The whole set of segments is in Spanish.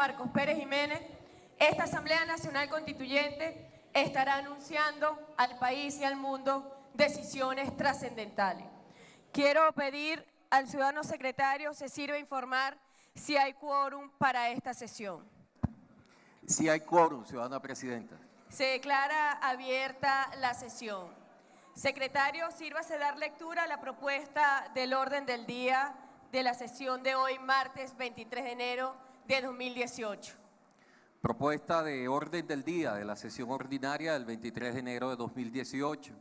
Marcos Pérez Jiménez, esta Asamblea Nacional Constituyente estará anunciando al país y al mundo decisiones trascendentales. Quiero pedir al ciudadano secretario se sirva a informar si hay quórum para esta sesión. Sí hay quórum, ciudadana presidenta. Se declara abierta la sesión. Secretario, sírvase dar lectura a la propuesta del orden del día de la sesión de hoy, martes 23 de enero de 2018. Propuesta de orden del día de la sesión ordinaria del 23 de enero de 2018.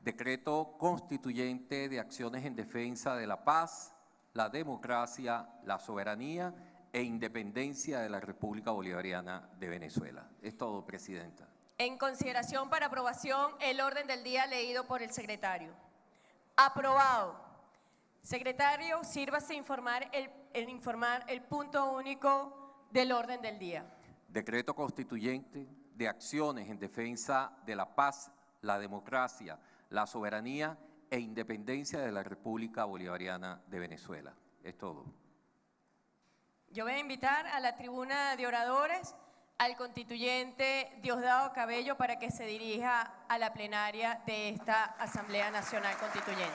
Decreto constituyente de acciones en defensa de la paz, la democracia, la soberanía e independencia de la República Bolivariana de Venezuela. Es todo, presidenta. En consideración para aprobación, el orden del día leído por el secretario. Aprobado. Secretario, sírvase informar el punto único del orden del día. Decreto constituyente de acciones en defensa de la paz, la democracia, la soberanía e independencia de la República Bolivariana de Venezuela. Es todo. Yo voy a invitar a la tribuna de oradores al constituyente Diosdado Cabello para que se dirija a la plenaria de esta Asamblea Nacional Constituyente.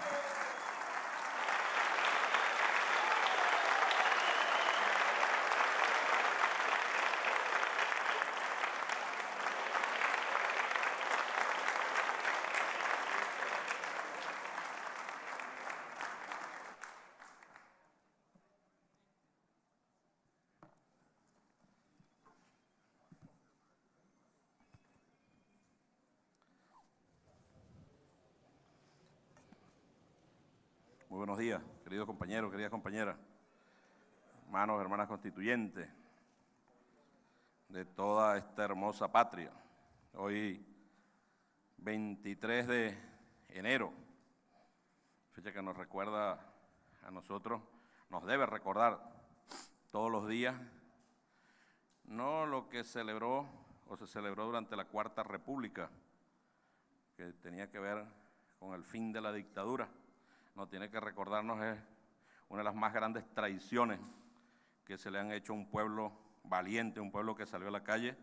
Muy buenos días, queridos compañeros, queridas compañeras, hermanos, hermanas constituyentes de toda esta hermosa patria. Hoy, 23 de enero, fecha que nos recuerda a nosotros, nos debe recordar todos los días, no lo que celebró o se celebró durante la Cuarta República, que tenía que ver con el fin de la dictadura. No, tiene que recordarnos es una de las más grandes traiciones que se le han hecho a un pueblo valiente, un pueblo que salió a la calle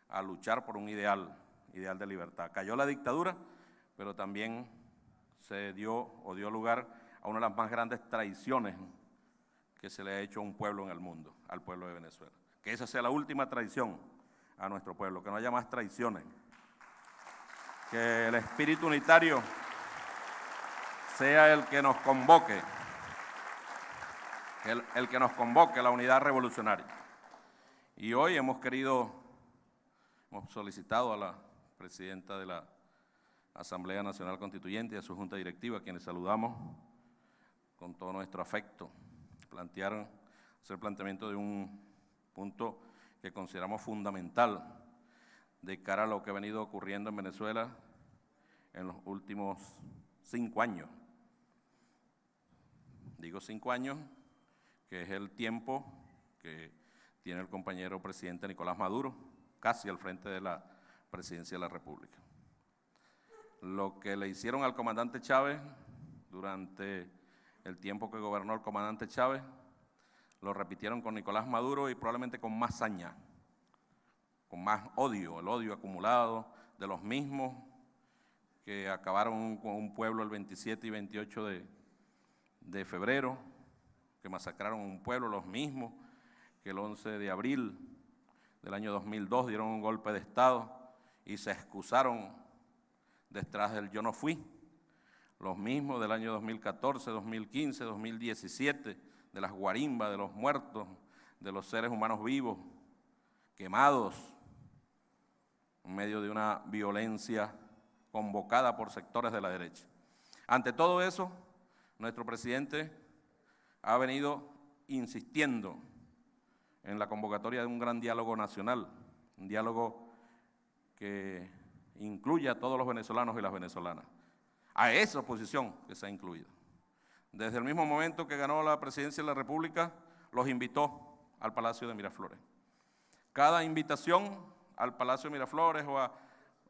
a luchar por un ideal de libertad. Cayó la dictadura, pero también se dio lugar a una de las más grandes traiciones que se le ha hecho a un pueblo en el mundo, al pueblo de Venezuela. Que esa sea la última traición a nuestro pueblo, que no haya más traiciones. Que el espíritu unitario sea el que nos convoque, el que nos convoque a la unidad revolucionaria. Y hoy hemos solicitado a la presidenta de la Asamblea Nacional Constituyente y a su Junta Directiva, a quienes saludamos con todo nuestro afecto, hacer planteamiento de un punto que consideramos fundamental de cara a lo que ha venido ocurriendo en Venezuela en los últimos 5 años. Digo 5 años, que es el tiempo que tiene el compañero presidente Nicolás Maduro, casi al frente de la presidencia de la República. Lo que le hicieron al comandante Chávez durante el tiempo que gobernó el comandante Chávez, lo repitieron con Nicolás Maduro y probablemente con más saña, con más odio, el odio acumulado de los mismos que acabaron con un pueblo el 27 y 28 de febrero, que masacraron un pueblo, los mismos que el 11 de abril del año 2002 dieron un golpe de Estado y se excusaron detrás del yo no fui, los mismos del año 2014, 2015, 2017, de las guarimbas, de los muertos, de los seres humanos vivos, quemados, en medio de una violencia convocada por sectores de la derecha. Ante todo eso, nuestro presidente ha venido insistiendo en la convocatoria de un gran diálogo nacional, un diálogo que incluya a todos los venezolanos y las venezolanas. A esa oposición que se ha incluido. Desde el mismo momento que ganó la presidencia de la República, los invitó al Palacio de Miraflores. Cada invitación al Palacio de Miraflores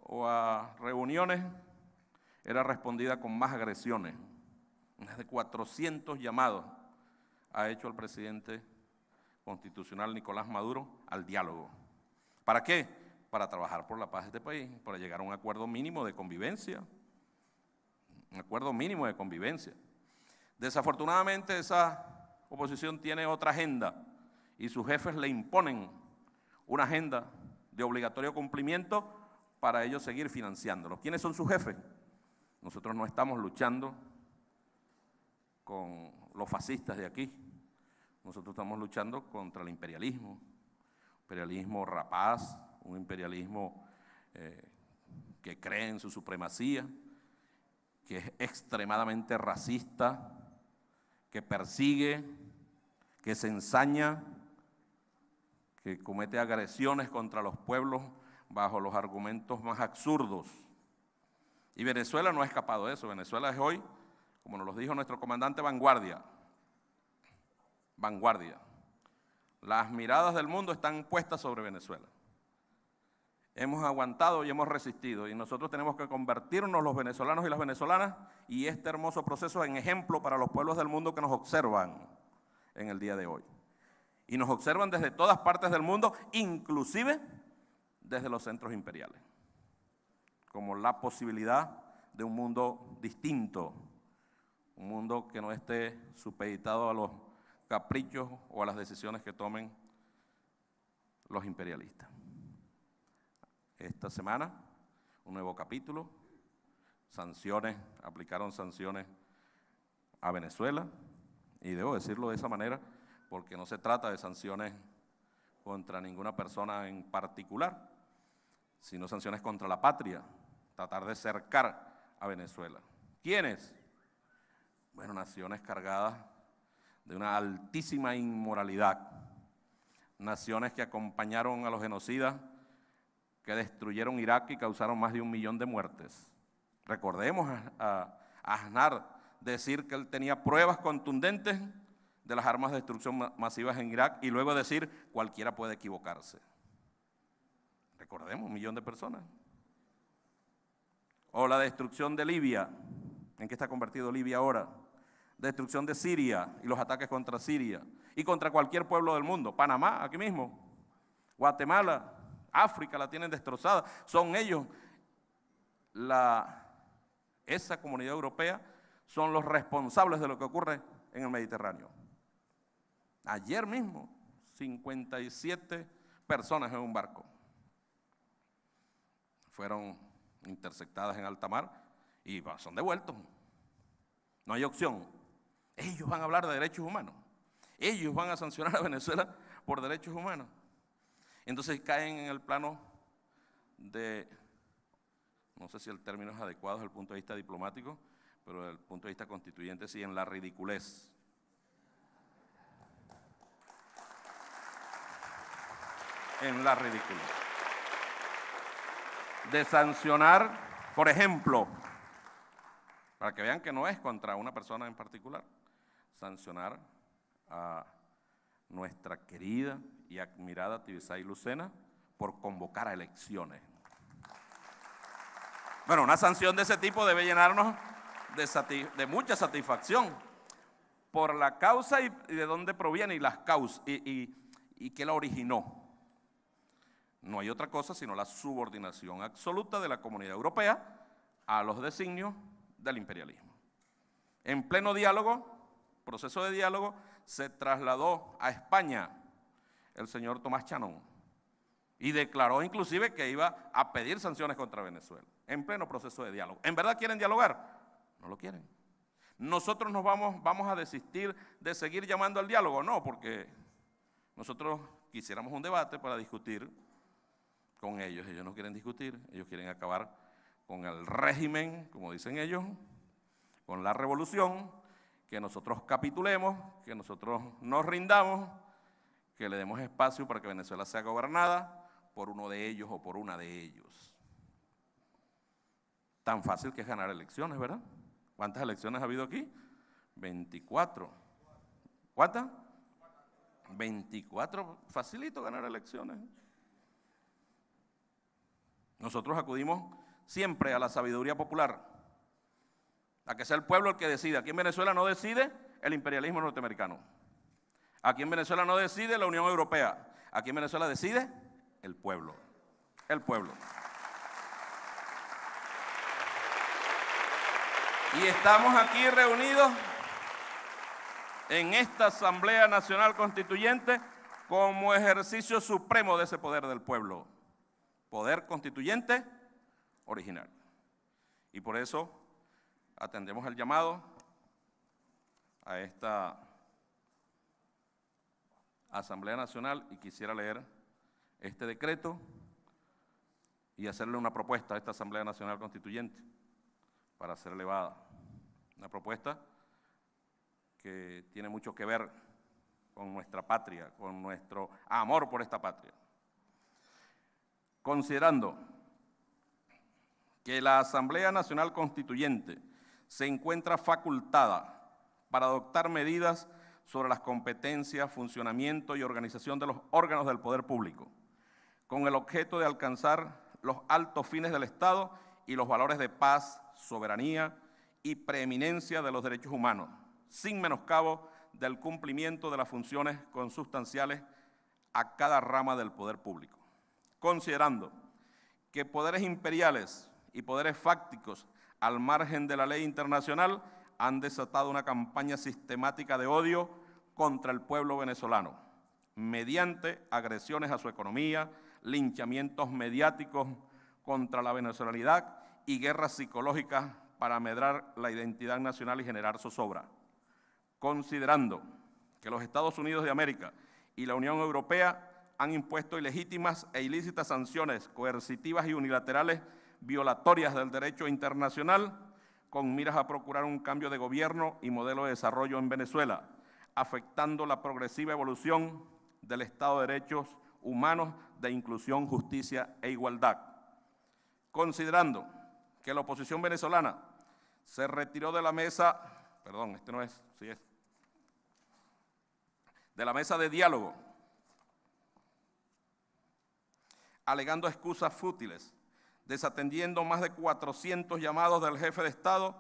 o a reuniones era respondida con más agresiones. Más de 400 llamados ha hecho el presidente constitucional Nicolás Maduro al diálogo. ¿Para qué? Para trabajar por la paz de este país, para llegar a un acuerdo mínimo de convivencia. Un acuerdo mínimo de convivencia. Desafortunadamente esa oposición tiene otra agenda y sus jefes le imponen una agenda de obligatorio cumplimiento para ellos seguir financiándolo. ¿Quiénes son sus jefes? Nosotros no estamos luchando con los fascistas de aquí. Nosotros estamos luchando contra el imperialismo rapaz, un imperialismo que cree en su supremacía, que es extremadamente racista, que persigue, que se ensaña, que comete agresiones contra los pueblos bajo los argumentos más absurdos. Y Venezuela no ha escapado de eso. Venezuela es hoy, como nos lo dijo nuestro comandante, vanguardia. Vanguardia. Las miradas del mundo están puestas sobre Venezuela. Hemos aguantado y hemos resistido y nosotros tenemos que convertirnos los venezolanos y las venezolanas y este hermoso proceso en ejemplo para los pueblos del mundo que nos observan en el día de hoy. Y nos observan desde todas partes del mundo, inclusive desde los centros imperiales, como la posibilidad de un mundo distinto, un mundo que no esté supeditado a los caprichos o a las decisiones que tomen los imperialistas. Esta semana, un nuevo capítulo, sanciones, aplicaron sanciones a Venezuela, y debo decirlo de esa manera porque no se trata de sanciones contra ninguna persona en particular, sino sanciones contra la patria, tratar de cercar a Venezuela. ¿Quiénes? Bueno, naciones cargadas de una altísima inmoralidad, naciones que acompañaron a los genocidas que destruyeron Irak y causaron más de 1 millón de muertes. Recordemos a Aznar decir que él tenía pruebas contundentes de las armas de destrucción masivas en Irak y luego decir cualquiera puede equivocarse. Recordemos, 1 millón de personas. O la destrucción de Libia, ¿en qué está convertido Libia ahora? Destrucción de Siria y los ataques contra Siria y contra cualquier pueblo del mundo. Panamá, aquí mismo, Guatemala, África la tienen destrozada. Son ellos, esa comunidad europea, son los responsables de lo que ocurre en el Mediterráneo. Ayer mismo, 57 personas en un barco fueron interceptadas en alta mar y son devueltos. No hay opción. Ellos van a hablar de derechos humanos. Ellos van a sancionar a Venezuela por derechos humanos. Entonces caen en el plano de, no sé si el término es adecuado desde el punto de vista diplomático, pero desde el punto de vista constituyente sí, en la ridiculez. En la ridiculez. De sancionar, por ejemplo, para que vean que no es contra una persona en particular, sancionar a nuestra querida y admirada Tibisay Lucena por convocar a elecciones. Bueno, una sanción de ese tipo debe llenarnos de mucha satisfacción por la causa y de dónde proviene y las causas y qué la originó. No hay otra cosa sino la subordinación absoluta de la Comunidad Europea a los designios del imperialismo. En pleno diálogo, proceso de diálogo, se trasladó a España el señor Tomás Chanón y declaró inclusive que iba a pedir sanciones contra Venezuela, en pleno proceso de diálogo. ¿En verdad quieren dialogar? No lo quieren. ¿Nosotros nos vamos a desistir de seguir llamando al diálogo? No, porque nosotros quisiéramos un debate para discutir con ellos. Ellos no quieren discutir, ellos quieren acabar con el régimen, como dicen ellos, con la revolución, que nosotros capitulemos, que nosotros nos rindamos, que le demos espacio para que Venezuela sea gobernada por uno de ellos o por una de ellos. Tan fácil que es ganar elecciones, ¿verdad? ¿Cuántas elecciones ha habido aquí? 24. ¿Cuántas? 24. Facilito ganar elecciones. Nosotros acudimos siempre a la sabiduría popular, a que sea el pueblo el que decida. Aquí en Venezuela no decide el imperialismo norteamericano. Aquí en Venezuela no decide la Unión Europea, aquí en Venezuela decide el pueblo. El pueblo. Y estamos aquí reunidos en esta Asamblea Nacional Constituyente como ejercicio supremo de ese poder del pueblo, poder constituyente original. Y por eso atendemos el llamado a esta Asamblea Nacional y quisiera leer este decreto y hacerle una propuesta a esta Asamblea Nacional Constituyente para ser elevada. Una propuesta que tiene mucho que ver con nuestra patria, con nuestro amor por esta patria. Considerando que la Asamblea Nacional Constituyente se encuentra facultada para adoptar medidas sobre las competencias, funcionamiento y organización de los órganos del poder público, con el objeto de alcanzar los altos fines del Estado y los valores de paz, soberanía y preeminencia de los derechos humanos, sin menoscabo del cumplimiento de las funciones consustanciales a cada rama del poder público. Considerando que poderes imperiales y poderes fácticos al margen de la ley internacional han desatado una campaña sistemática de odio contra el pueblo venezolano, mediante agresiones a su economía, linchamientos mediáticos contra la venezolanidad y guerras psicológicas para amedrar la identidad nacional y generar zozobra. Considerando que los Estados Unidos de América y la Unión Europea han impuesto ilegítimas e ilícitas sanciones coercitivas y unilaterales violatorias del derecho internacional con miras a procurar un cambio de gobierno y modelo de desarrollo en Venezuela, afectando la progresiva evolución del Estado de Derechos Humanos, de inclusión, justicia e igualdad. Considerando que la oposición venezolana se retiró de la mesa, de la mesa de diálogo, alegando excusas fútiles, desatendiendo más de 400 llamados del jefe de Estado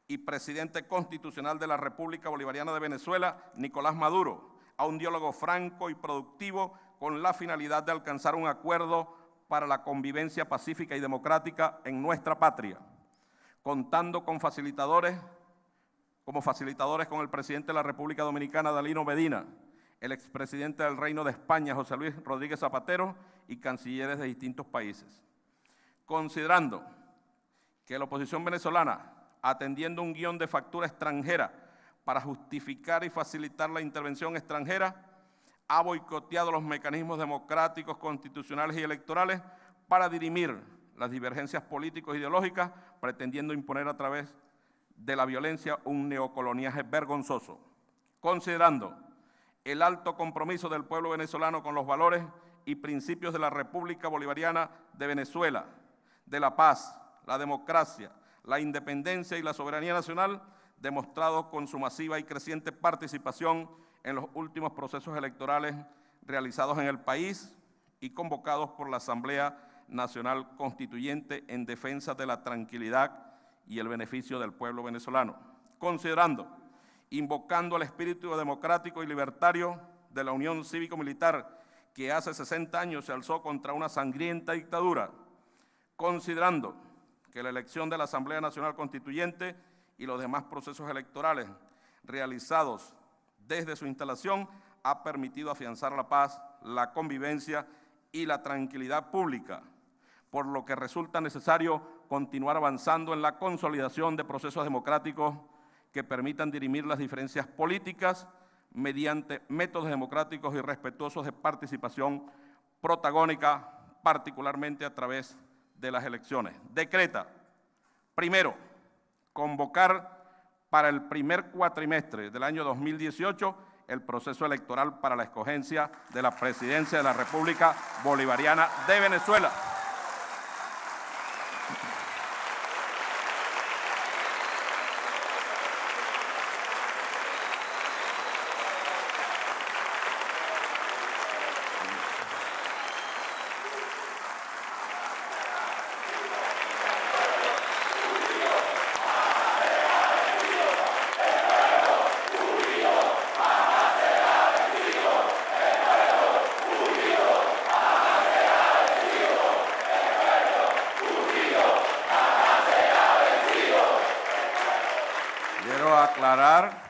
y presidente constitucional de la República Bolivariana de Venezuela, Nicolás Maduro, a un diálogo franco y productivo con la finalidad de alcanzar un acuerdo para la convivencia pacífica y democrática en nuestra patria, contando con facilitadores con el presidente de la República Dominicana, Danilo Medina, el expresidente del Reino de España, José Luis Rodríguez Zapatero, y cancilleres de distintos países. Considerando que la oposición venezolana, atendiendo un guión de factura extranjera para justificar y facilitar la intervención extranjera, ha boicoteado los mecanismos democráticos, constitucionales y electorales para dirimir las divergencias políticos-ideológicas, pretendiendo imponer a través de la violencia un neocoloniaje vergonzoso. Considerando el alto compromiso del pueblo venezolano con los valores y principios de la República Bolivariana de Venezuela, de la paz, la democracia, la independencia y la soberanía nacional, demostrado con su masiva y creciente participación en los últimos procesos electorales realizados en el país y convocados por la Asamblea Nacional Constituyente en defensa de la tranquilidad y el beneficio del pueblo venezolano. Considerando, invocando el espíritu democrático y libertario de la Unión Cívico-Militar que hace 60 años se alzó contra una sangrienta dictadura, considerando que la elección de la Asamblea Nacional Constituyente y los demás procesos electorales realizados desde su instalación ha permitido afianzar la paz, la convivencia y la tranquilidad pública, por lo que resulta necesario continuar avanzando en la consolidación de procesos democráticos que permitan dirimir las diferencias políticas mediante métodos democráticos y respetuosos de participación protagónica, particularmente a través de las elecciones. Decreta, primero, convocar para el primer cuatrimestre del año 2018 el proceso electoral para la escogencia de la presidencia de la República Bolivariana de Venezuela. Quiero aclarar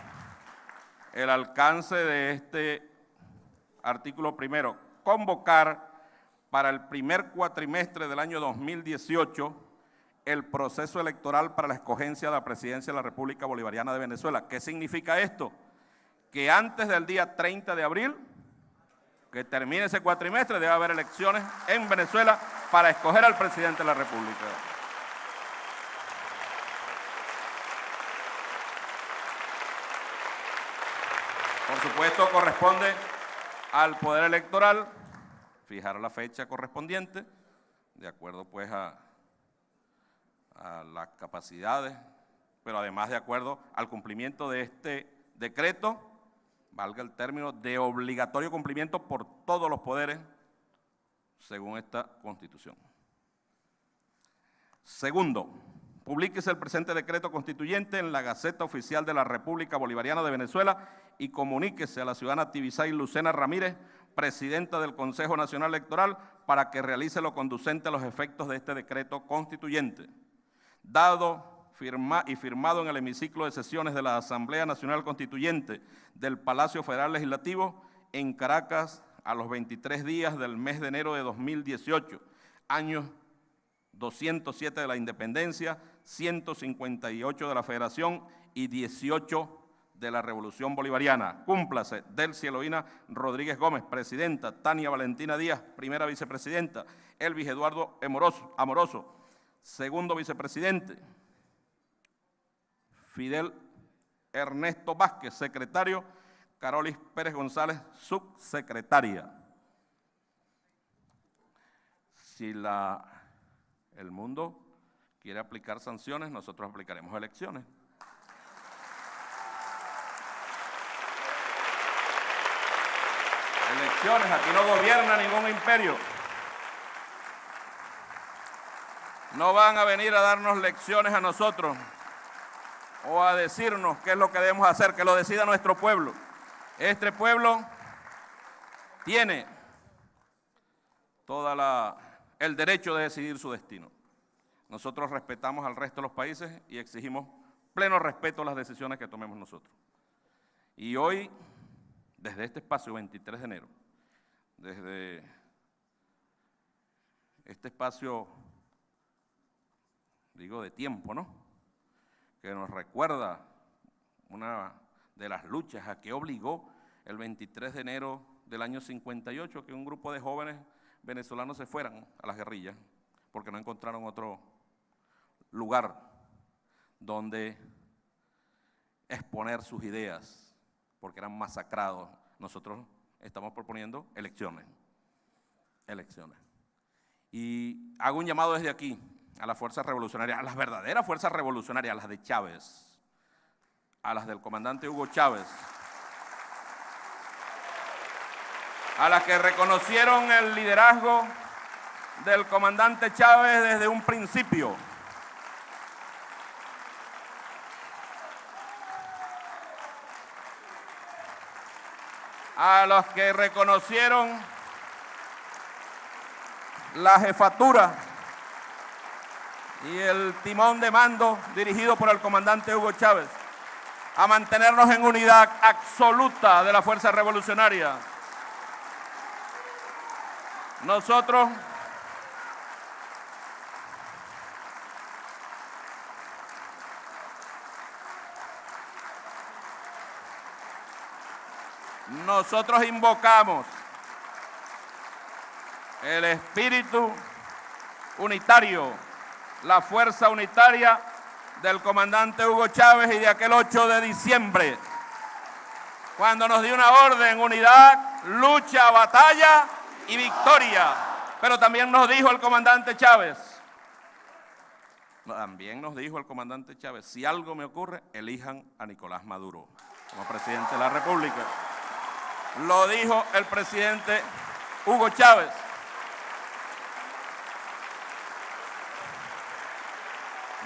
el alcance de este artículo primero. Convocar para el primer cuatrimestre del año 2018 el proceso electoral para la escogencia de la presidencia de la República Bolivariana de Venezuela. ¿Qué significa esto? Que antes del día 30 de abril, que termine ese cuatrimestre, debe haber elecciones en Venezuela para escoger al presidente de la República. Por supuesto, corresponde al Poder Electoral fijar la fecha correspondiente, de acuerdo pues a las capacidades, pero además de acuerdo al cumplimiento de este decreto, valga el término, de obligatorio cumplimiento por todos los poderes, según esta Constitución. Segundo, publíquese el presente decreto constituyente en la Gaceta Oficial de la República Bolivariana de Venezuela y comuníquese a la ciudadana Tibisay Lucena Ramírez, presidenta del Consejo Nacional Electoral, para que realice lo conducente a los efectos de este decreto constituyente. Dado y firmado en el hemiciclo de sesiones de la Asamblea Nacional Constituyente del Palacio Federal Legislativo en Caracas a los 23 días del mes de enero de 2018, años 207 de la Independencia, 158 de la Federación y 18 de la Revolución Bolivariana. Cúmplase Delcy Eloína Rodríguez Gómez, presidenta; Tania Valentina Díaz, primera vicepresidenta; Elvis Eduardo Amoroso, segundo vicepresidente; Fidel Ernesto Vázquez, secretario; Carolis Pérez González, subsecretaria. Si el mundo quiere aplicar sanciones, nosotros aplicaremos elecciones. Elecciones, aquí no gobierna ningún imperio. No van a venir a darnos lecciones a nosotros o a decirnos qué es lo que debemos hacer, que lo decida nuestro pueblo. Este pueblo tiene todo el derecho de decidir su destino. Nosotros respetamos al resto de los países y exigimos pleno respeto a las decisiones que tomemos nosotros. Y hoy, desde este espacio 23 de enero, desde este espacio, digo, de tiempo, ¿no?, que nos recuerda una de las luchas a que obligó el 23 de enero del año 58, que un grupo de jóvenes venezolanos se fueran a las guerrillas, porque no encontraron otro lugar donde exponer sus ideas, porque eran masacrados. Nosotros estamos proponiendo elecciones. Y hago un llamado desde aquí a las fuerzas revolucionarias, a las verdaderas fuerzas revolucionarias, a las de Chávez, a las del comandante Hugo Chávez, a las que reconocieron el liderazgo del comandante Chávez desde un principio. A los que reconocieron la jefatura y el timón de mando dirigido por el comandante Hugo Chávez, a mantenernos en unidad absoluta de la fuerza revolucionaria. Nosotros invocamos el espíritu unitario, la fuerza unitaria del comandante Hugo Chávez y de aquel 8 de diciembre, cuando nos dio una orden: unidad, lucha, batalla y victoria. Pero también nos dijo el comandante Chávez, si algo me ocurre, elijan a Nicolás Maduro como presidente de la República. Lo dijo el presidente Hugo Chávez.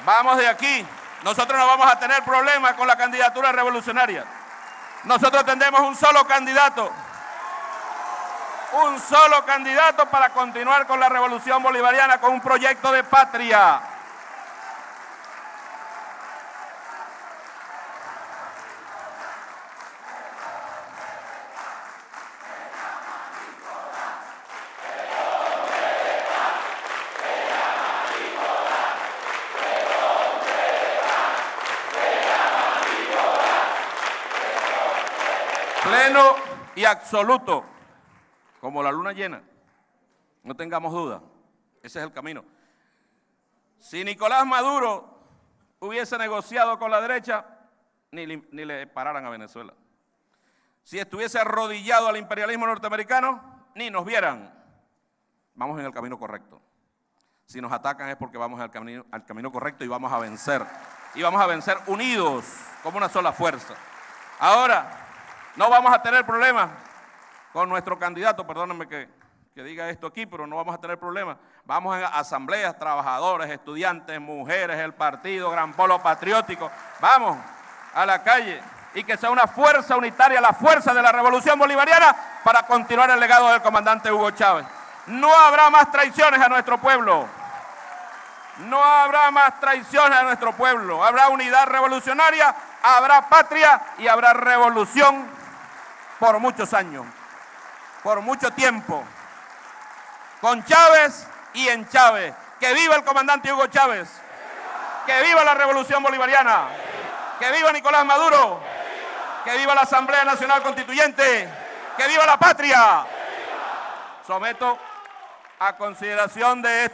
Vamos de aquí. Nosotros no vamos a tener problemas con la candidatura revolucionaria. Nosotros tendremos un solo candidato para continuar con la revolución bolivariana, con un proyecto de patria. Pleno y absoluto, como la luna llena. No tengamos duda, ese es el camino. Si Nicolás Maduro hubiese negociado con la derecha, ni le pararan a Venezuela. Si estuviese arrodillado al imperialismo norteamericano, ni nos vieran. Vamos en el camino correcto. Si nos atacan es porque vamos al camino correcto y vamos a vencer. Y vamos a vencer unidos, como una sola fuerza. Ahora, no vamos a tener problemas con nuestro candidato, perdónenme que diga esto aquí, pero no vamos a tener problemas. Vamos a asambleas, trabajadores, estudiantes, mujeres, el partido, Gran Polo Patriótico. Vamos a la calle y que sea una fuerza unitaria, la fuerza de la revolución bolivariana para continuar el legado del comandante Hugo Chávez. No habrá más traiciones a nuestro pueblo. No habrá más traiciones a nuestro pueblo. Habrá unidad revolucionaria, habrá patria y habrá revolución por muchos años, por mucho tiempo. Con Chávez y en Chávez. ¡Que viva el comandante Hugo Chávez! ¡Que viva la revolución bolivariana! ¡Que viva Nicolás Maduro! ¡Que viva la Asamblea Nacional Constituyente! ¡Que viva la patria! Someto a consideración de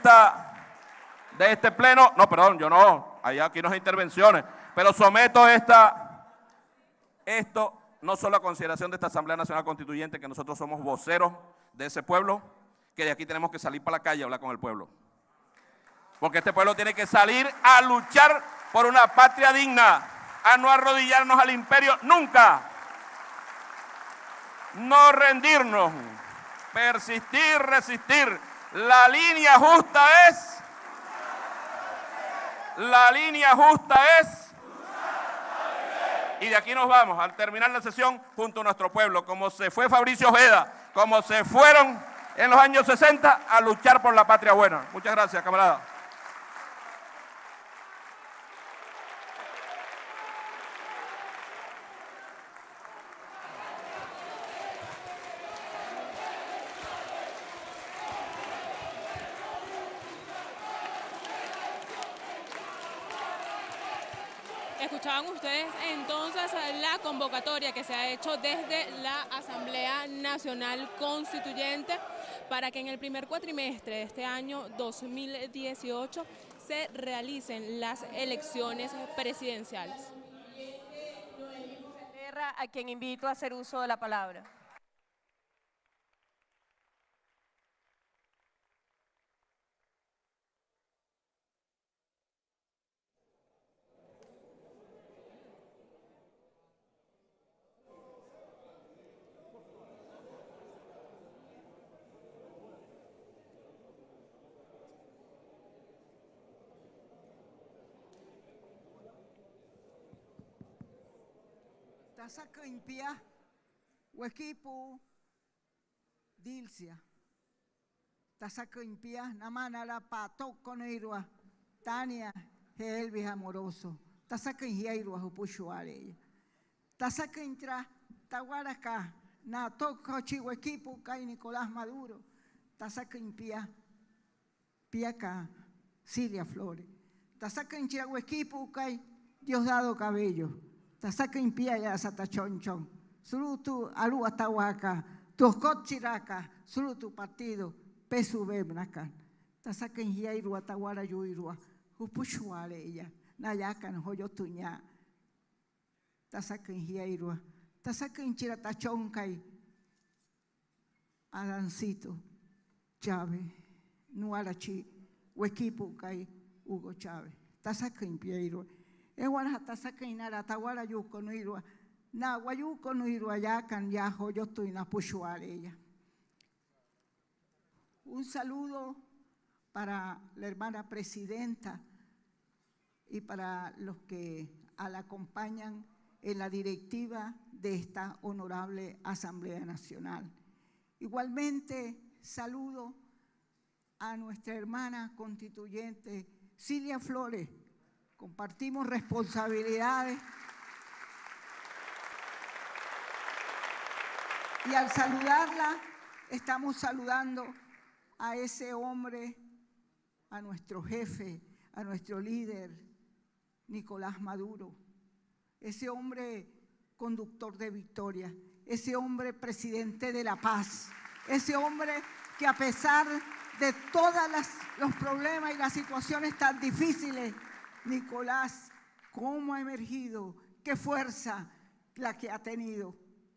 este pleno, no, perdón, yo no, aquí no hay intervenciones, pero someto esto no solo a consideración de esta Asamblea Nacional Constituyente, que nosotros somos voceros de ese pueblo, que de aquí tenemos que salir para la calle a hablar con el pueblo. Porque este pueblo tiene que salir a luchar por una patria digna, a no arrodillarnos al imperio nunca. No rendirnos, persistir, resistir. La línea justa es... La línea justa es... Y de aquí nos vamos, al terminar la sesión, junto a nuestro pueblo, como se fue Fabricio Ojeda, como se fueron en los años 60 a luchar por la patria buena. Muchas gracias, camarada. Escuchaban ustedes entonces la convocatoria que se ha hecho desde la Asamblea Nacional Constituyente para que en el primer cuatrimestre de este año 2018 se realicen las elecciones presidenciales. A quien invito a hacer uso de la palabra. Tasaka impia huequipu dilcia. Tasaka impia namana la pato coneirua Tania Elvis amoroso. Tasaka inhiairua hupuchuare. Tasaka intra taguaraca na toco chihuequipu kai Nicolás Maduro. Tasaka impia piaca Silvia Flores. Tasaka intra huequipu kai Diosdado Cabello. Tasaka impia ya satachonchon. Surutu alu atahuaca. Toscot chiraca. Surutu partido. Pesu bebnacan. Tasaka inhiairua taguara yuirua. Hupuchuale ella. Nayakan hoyotuña. Tasaka inhiairua. Tasaka inchira tachoncay. Adancito Chávez. Nuarachi. Huequipu kai Hugo Chávez. Tasaka impieirua. Ewana tasaka inara tawara yuko nuirua. Na wayuko nuirua yakan ya hoyotu ina pushuare ella. Un saludo para la hermana presidenta y para los que la acompañan en la directiva de esta honorable Asamblea Nacional. Igualmente saludo a nuestra hermana constituyente Silvia Flores. Compartimos responsabilidades y al saludarla estamos saludando a ese hombre, a nuestro jefe, a nuestro líder, Nicolás Maduro. Ese hombre conductor de victoria, ese hombre presidente de la paz, ese hombre que a pesar de todos los problemas y las situaciones tan difíciles, Nicolás, cómo ha emergido, qué fuerza la que ha tenido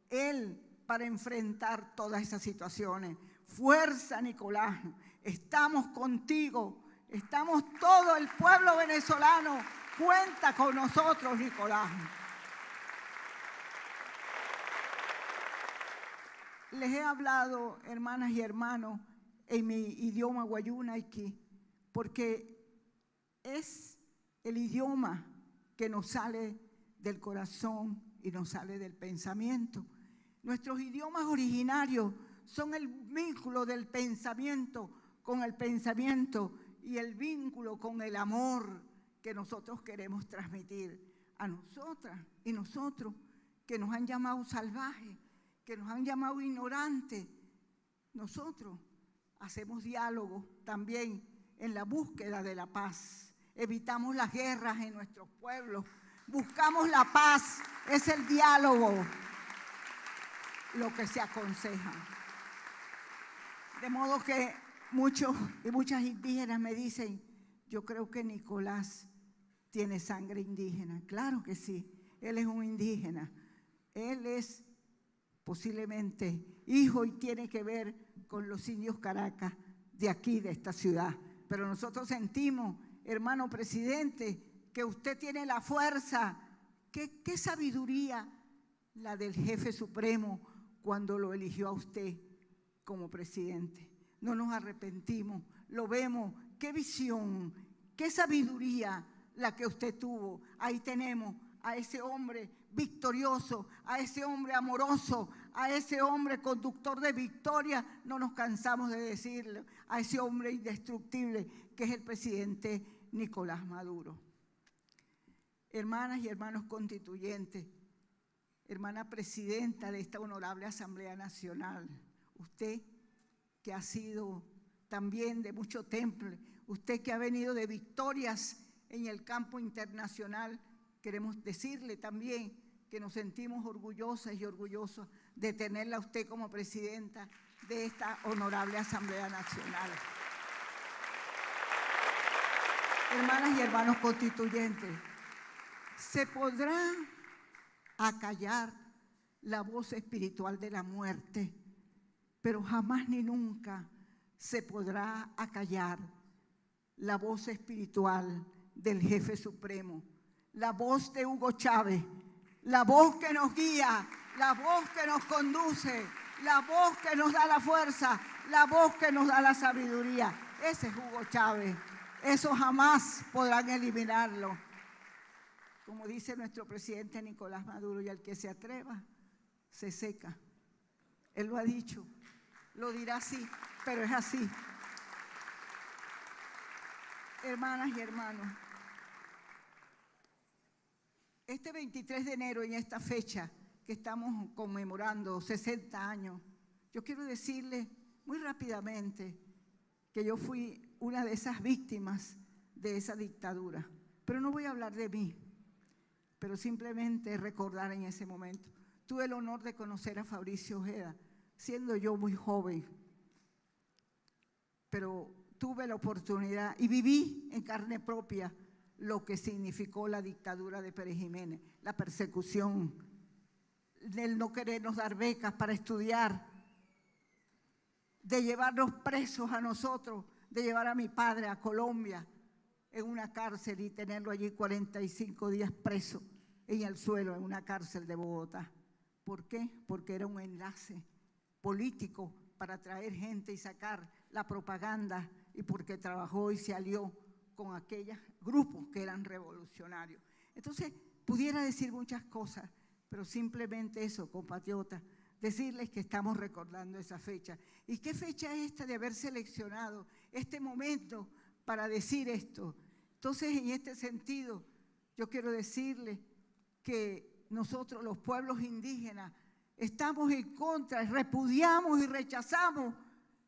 él para enfrentar todas esas situaciones. Fuerza, Nicolás, estamos contigo, estamos todo el pueblo venezolano, cuenta con nosotros, Nicolás. Les he hablado, hermanas y hermanos, en mi idioma guayunaiki, porque es el idioma que nos sale del corazón y nos sale del pensamiento. Nuestros idiomas originarios son el vínculo del pensamiento con el pensamiento y el vínculo con el amor que nosotros queremos transmitir a nosotras y nosotros, que nos han llamado salvajes, que nos han llamado ignorantes. Nosotros hacemos diálogo también en la búsqueda de la paz. Evitamos las guerras en nuestros pueblos. Buscamos la paz. Es el diálogo lo que se aconseja. De modo que muchos y muchas indígenas me dicen, yo creo que Nicolás tiene sangre indígena. Claro que sí, él es un indígena. Él es posiblemente hijo y tiene que ver con los indios Caracas de aquí, de esta ciudad. Pero nosotros sentimos, hermano presidente, que usted tiene la fuerza. ¿Qué sabiduría la del jefe supremo cuando lo eligió a usted como presidente? No nos arrepentimos, lo vemos. Qué visión, qué sabiduría la que usted tuvo. Ahí tenemos a ese hombre victorioso, a ese hombre amoroso, a ese hombre conductor de victoria, no nos cansamos de decirlo, a ese hombre indestructible que es el presidente Nicolás Maduro. Hermanas y hermanos constituyentes, hermana presidenta de esta honorable Asamblea Nacional, usted que ha sido también de mucho temple, usted que ha venido de victorias en el campo internacional, queremos decirle también que nos sentimos orgullosas y orgullosos de tenerla a usted como presidenta de esta honorable Asamblea Nacional. Hermanas y hermanos constituyentes, ¿se podrá acallar la voz espiritual de la muerte? Pero jamás ni nunca se podrá acallar la voz espiritual del jefe supremo, la voz de Hugo Chávez, la voz que nos guía, la voz que nos conduce, la voz que nos da la fuerza, la voz que nos da la sabiduría. Ese es Hugo Chávez. Eso jamás podrán eliminarlo. Como dice nuestro presidente Nicolás Maduro, y al que se atreva, se seca. Él lo ha dicho, lo dirá así, pero es así. Hermanas y hermanos, este 23 de enero, en esta fecha que estamos conmemorando 60 años, yo quiero decirles muy rápidamente que yo fui una de esas víctimas de esa dictadura. Pero no voy a hablar de mí, pero simplemente recordar en ese momento. Tuve el honor de conocer a Fabricio Ojeda, siendo yo muy joven, pero tuve la oportunidad y viví en carne propia lo que significó la dictadura de Pérez Jiménez, la persecución, el no querernos dar becas para estudiar, de llevarnos presos a nosotros, de llevar a mi padre a Colombia en una cárcel y tenerlo allí 45 días preso en el suelo, en una cárcel de Bogotá. ¿Por qué? Porque era un enlace político para traer gente y sacar la propaganda, y porque trabajó y se alió con aquellos grupos que eran revolucionarios. Entonces, pudiera decir muchas cosas, pero simplemente eso, compatriotas, decirles que estamos recordando esa fecha. ¿Y qué fecha es esta de haber seleccionado este momento para decir esto? Entonces, en este sentido, yo quiero decirles que nosotros, los pueblos indígenas, estamos en contra, repudiamos y rechazamos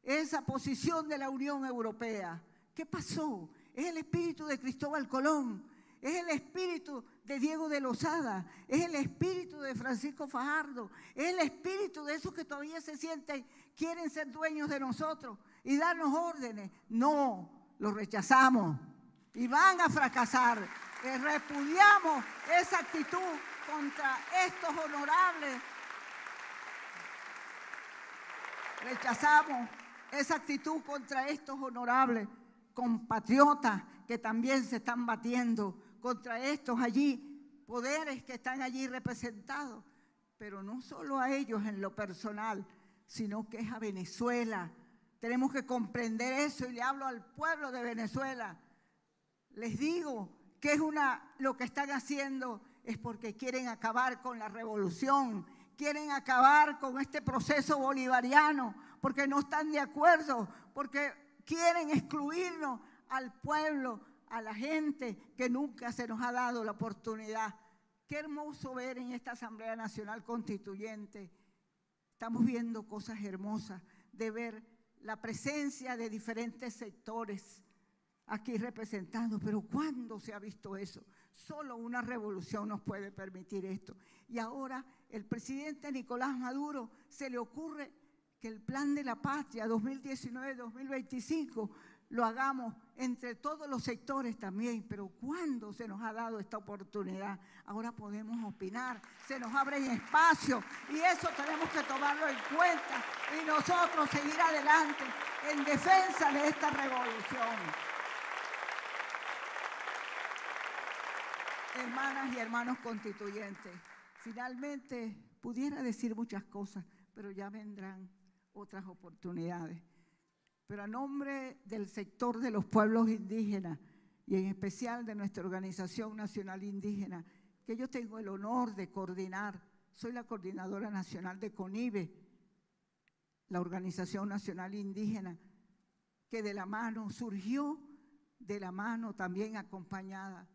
esa posición de la Unión Europea. ¿Qué pasó? Es el espíritu de Cristóbal Colón, es el espíritu de Diego de Lozada, es el espíritu de Francisco Fajardo, es el espíritu de esos que todavía se sienten, quieren ser dueños de nosotros y darnos órdenes. No, lo rechazamos y van a fracasar. Repudiamos esa actitud contra estos honorables. Rechazamos esa actitud contra estos honorables compatriotas que también se están batiendo contra estos allí poderes que están allí representados, pero no solo a ellos en lo personal, sino que es a Venezuela. Tenemos que comprender eso y le hablo al pueblo de Venezuela. Les digo que lo que están haciendo es porque quieren acabar con la revolución, quieren acabar con este proceso bolivariano, porque no están de acuerdo, porque quieren excluirnos al pueblo, a la gente que nunca se nos ha dado la oportunidad. Qué hermoso ver en esta Asamblea Nacional Constituyente. Estamos viendo cosas hermosas, de ver la presencia de diferentes sectores aquí representados. Pero ¿cuándo se ha visto eso? Solo una revolución nos puede permitir esto. Y ahora el presidente Nicolás Maduro se le ocurre que el Plan de la Patria 2019-2025 lo hagamos entre todos los sectores también. Pero ¿cuándo se nos ha dado esta oportunidad? Ahora podemos opinar, se nos abren espacios y eso tenemos que tomarlo en cuenta y nosotros seguir adelante en defensa de esta revolución. Hermanas y hermanos constituyentes, finalmente pudiera decir muchas cosas, pero ya vendrán otras oportunidades. Pero a nombre del sector de los pueblos indígenas y en especial de nuestra Organización Nacional Indígena, que yo tengo el honor de coordinar, soy la coordinadora nacional de CONIVE, la Organización Nacional Indígena, que de la mano surgió, de la mano también acompañada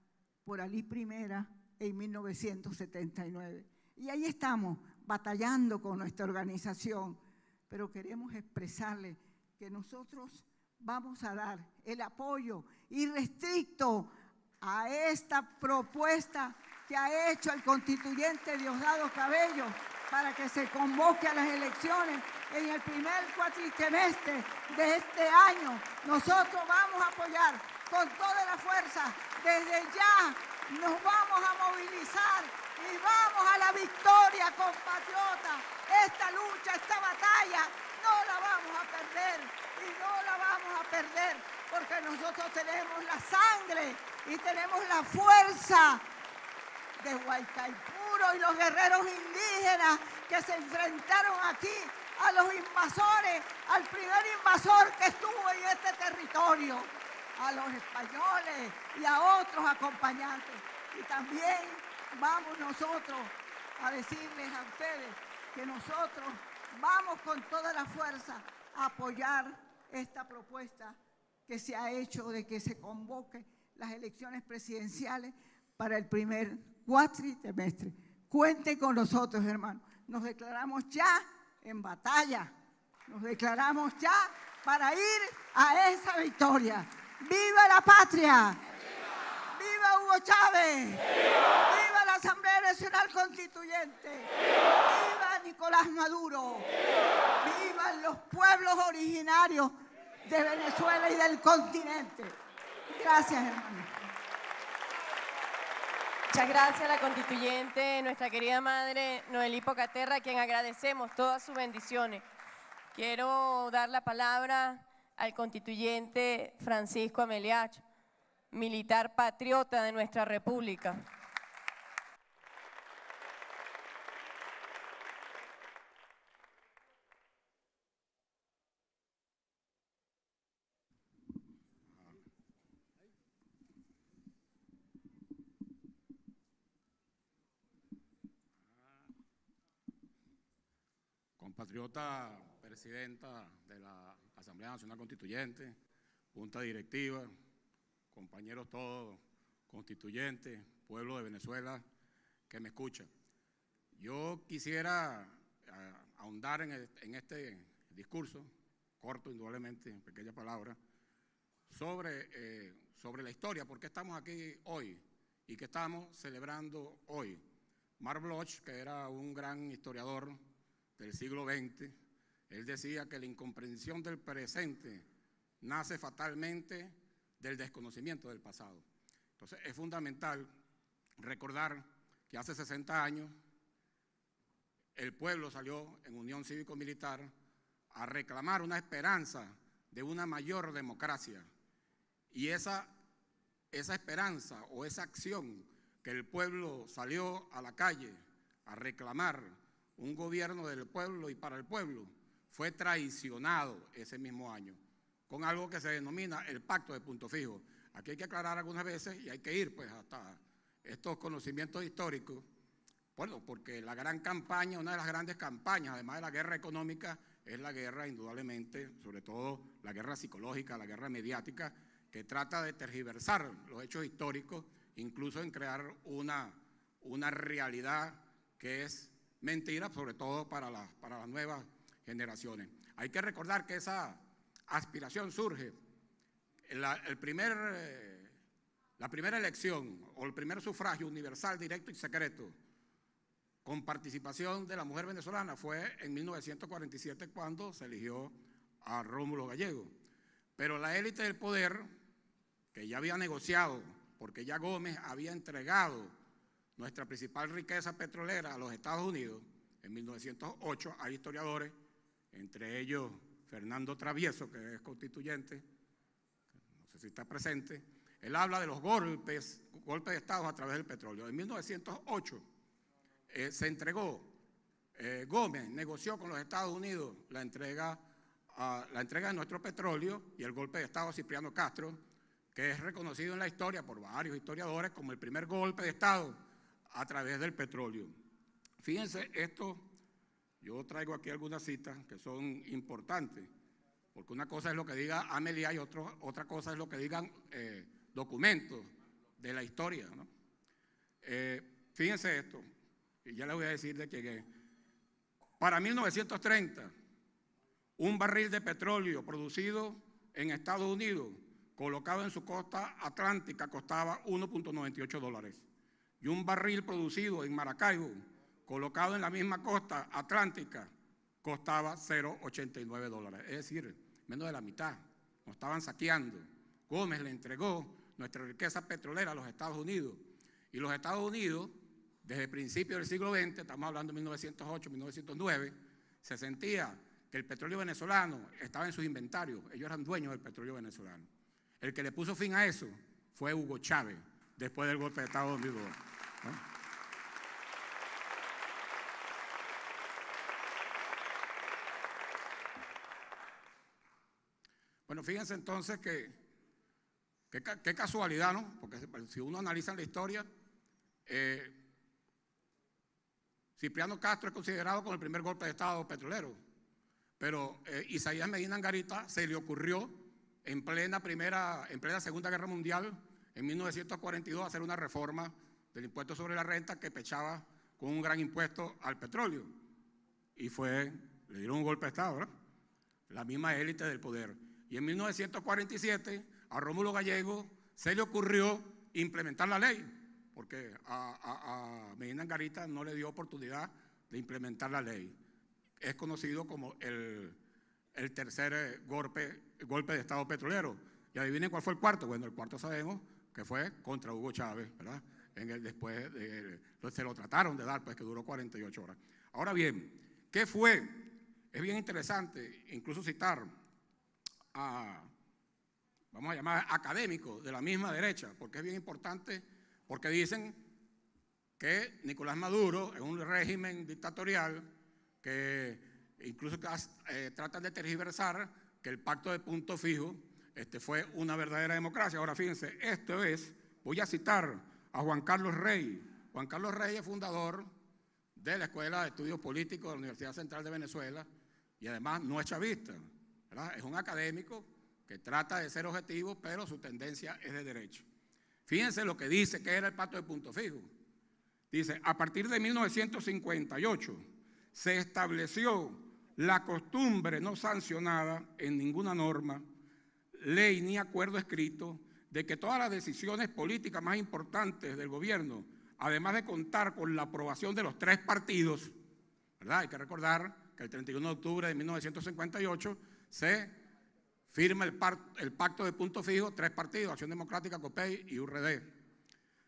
por Alí Primera en 1979. Y ahí estamos, batallando con nuestra organización, pero queremos expresarle que nosotros vamos a dar el apoyo irrestricto a esta propuesta que ha hecho el constituyente Diosdado Cabello para que se convoque a las elecciones en el primer cuatrimestre de este año. Nosotros vamos a apoyar con toda la fuerza. Desde ya nos vamos a movilizar y vamos a la victoria, compatriotas. Esta lucha, esta batalla, no la vamos a perder y no la vamos a perder porque nosotros tenemos la sangre y tenemos la fuerza de Guaycaipuro y los guerreros indígenas que se enfrentaron aquí a los invasores, al primer invasor que estuvo en este territorio, a los españoles y a otros acompañantes. Y también vamos nosotros a decirles a ustedes que nosotros vamos con toda la fuerza a apoyar esta propuesta que se ha hecho de que se convoque las elecciones presidenciales para el primer cuatrimestre. Cuenten con nosotros, hermanos. Nos declaramos ya en batalla. Nos declaramos ya para ir a esa victoria. ¡Viva la patria! ¡Viva, ¡viva Hugo Chávez! ¡Viva! ¡Viva la Asamblea Nacional Constituyente! ¡Viva, ¡viva Nicolás Maduro! ¡Viva! ¡Vivan los pueblos originarios de Venezuela y del continente! Gracias, hermano. Muchas gracias a la constituyente, nuestra querida madre Noelí Pocaterra, a quien agradecemos todas sus bendiciones. Quiero dar la palabra al constituyente Francisco Ameliach, militar patriota de nuestra República. Compatriota presidenta de la Asamblea Nacional Constituyente, Junta Directiva, compañeros todos, constituyentes, pueblo de Venezuela que me escucha. Yo quisiera ahondar en este discurso, corto indudablemente, en pequeñas palabras, sobre la historia, por qué estamos aquí hoy y que estamos celebrando hoy. Marc Bloch, que era un gran historiador del siglo XX, él decía que la incomprensión del presente nace fatalmente del desconocimiento del pasado. Entonces es fundamental recordar que hace 60 años el pueblo salió en unión cívico-militar a reclamar una esperanza de una mayor democracia. Y esa esperanza o esa acción que el pueblo salió a la calle a reclamar un gobierno del pueblo y para el pueblo, fue traicionado ese mismo año con algo que se denomina el Pacto de Punto Fijo. Aquí hay que aclarar algunas veces y hay que ir pues hasta estos conocimientos históricos, bueno, porque la gran campaña, una de las grandes campañas, además de la guerra económica, es la guerra indudablemente, sobre todo la guerra psicológica, la guerra mediática, que trata de tergiversar los hechos históricos, incluso en crear una realidad que es mentira, sobre todo para las nuevas generaciones. Hay que recordar que esa aspiración surge, la primera elección o el primer sufragio universal, directo y secreto, con participación de la mujer venezolana, fue en 1947 cuando se eligió a Rómulo Gallego. Pero la élite del poder, que ya había negociado, porque ya Gómez había entregado nuestra principal riqueza petrolera a los Estados Unidos, en 1908, hay historiadores, entre ellos Fernando Travieso, que es constituyente, no sé si está presente, él habla de los golpes de Estado a través del petróleo. En 1908 se entregó, Gómez negoció con los Estados Unidos la entrega de nuestro petróleo y el golpe de Estado a Cipriano Castro, que es reconocido en la historia por varios historiadores como el primer golpe de Estado a través del petróleo. Fíjense esto, yo traigo aquí algunas citas que son importantes, porque una cosa es lo que diga Amelia y otra cosa es lo que digan documentos de la historia, ¿no? Fíjense esto, y ya les voy a decir de quién es. Para 1930, un barril de petróleo producido en Estados Unidos, colocado en su costa atlántica, costaba $1.98. Y un barril producido en Maracaibo, colocado en la misma costa atlántica, costaba $0.89. Es decir, menos de la mitad. Nos estaban saqueando. Gómez le entregó nuestra riqueza petrolera a los Estados Unidos. Y los Estados Unidos, desde principios del siglo XX, estamos hablando de 1908, 1909, se sentía que el petróleo venezolano estaba en sus inventarios. Ellos eran dueños del petróleo venezolano. El que le puso fin a eso fue Hugo Chávez, después del golpe de Estado de 2002. ¿No? Bueno, fíjense entonces qué casualidad, ¿no? Porque si uno analiza la historia, Cipriano Castro es considerado como el primer golpe de Estado petrolero, pero Isaías Medina Angarita se le ocurrió en plena Segunda Guerra Mundial, en 1942, hacer una reforma del impuesto sobre la renta que pechaba con un gran impuesto al petróleo. Y le dieron un golpe de Estado, ¿verdad? La misma élite del poder. Y en 1947 a Rómulo Gallego se le ocurrió implementar la ley, porque a Medina Angarita no le dio oportunidad de implementar la ley. Es conocido como el tercer golpe de Estado petrolero. Y adivinen cuál fue el cuarto. Bueno, el cuarto sabemos que fue contra Hugo Chávez, ¿verdad? Después se lo trataron de dar, pues que duró 48 horas. Ahora bien, ¿qué fue? Es bien interesante incluso citar vamos a llamar académicos de la misma derecha, porque es bien importante, porque dicen que Nicolás Maduro es un régimen dictatorial que incluso tratan de tergiversar que el pacto de punto fijo fue una verdadera democracia. Ahora fíjense, voy a citar a Juan Carlos Rey. Juan Carlos Rey es fundador de la Escuela de Estudios Políticos de la Universidad Central de Venezuela y además no es chavista, ¿verdad? Es un académico que trata de ser objetivo, pero su tendencia es de derecha. Fíjense lo que dice que era el pacto de punto fijo. Dice, a partir de 1958 se estableció la costumbre no sancionada en ninguna norma, ley ni acuerdo escrito de que todas las decisiones políticas más importantes del gobierno, además de contar con la aprobación de los 3 partidos, ¿verdad? Hay que recordar que el 31 de octubre de 1958 se firma el pacto de punto fijo, 3 partidos, Acción Democrática, COPEI y URD.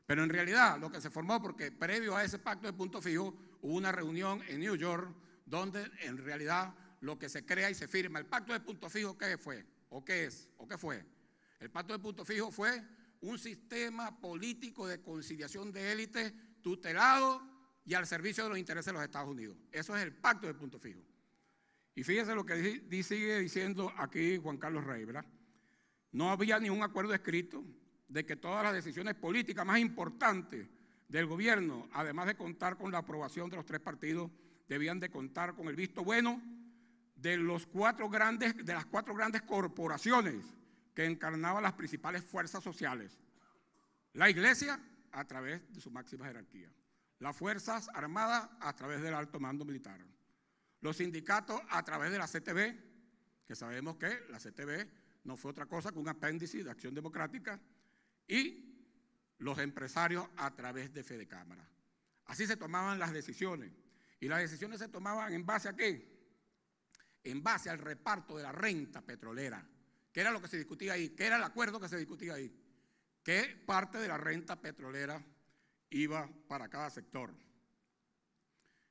Pero en realidad lo que se formó, porque previo a ese pacto de punto fijo hubo una reunión en New York donde en realidad lo que se crea y se firma, el pacto de punto fijo, ¿qué fue? ¿O qué es? ¿O qué fue? El pacto de punto fijo fue un sistema político de conciliación de élites tutelado y al servicio de los intereses de los Estados Unidos. Eso es el pacto de punto fijo. Y fíjense lo que sigue diciendo aquí Juan Carlos Rey, ¿verdad? No había ningún acuerdo escrito de que todas las decisiones políticas más importantes del gobierno, además de contar con la aprobación de los 3 partidos, debían de contar con el visto bueno de las 4 grandes corporaciones que encarnaban las principales fuerzas sociales. La Iglesia, a través de su máxima jerarquía. Las Fuerzas Armadas, a través del alto mando militar. Los sindicatos, a través de la CTB, que sabemos que la CTB no fue otra cosa que un apéndice de Acción Democrática, y los empresarios a través de Fedecámara. Así se tomaban las decisiones. Y las decisiones se tomaban ¿en base a qué? En base al reparto de la renta petrolera. ¿Qué era lo que se discutía ahí? ¿Qué era el acuerdo que se discutía ahí? ¿Qué parte de la renta petrolera iba para cada sector?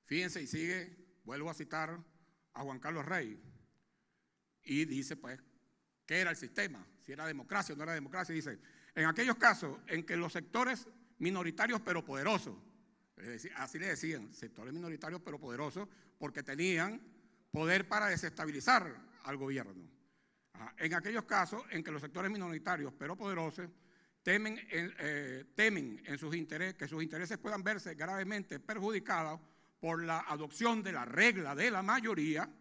Fíjense y sigue, vuelvo a citar a Juan Carlos Rey, y dice pues, ¿qué era el sistema? Si era democracia o no era democracia. Dice, en aquellos casos en que los sectores minoritarios pero poderosos, así le decían, sectores minoritarios pero poderosos, porque tenían poder para desestabilizar al gobierno. En aquellos casos en que los sectores minoritarios pero poderosos temen en sus intereses, que sus intereses puedan verse gravemente perjudicados por la adopción de la regla de la mayoría,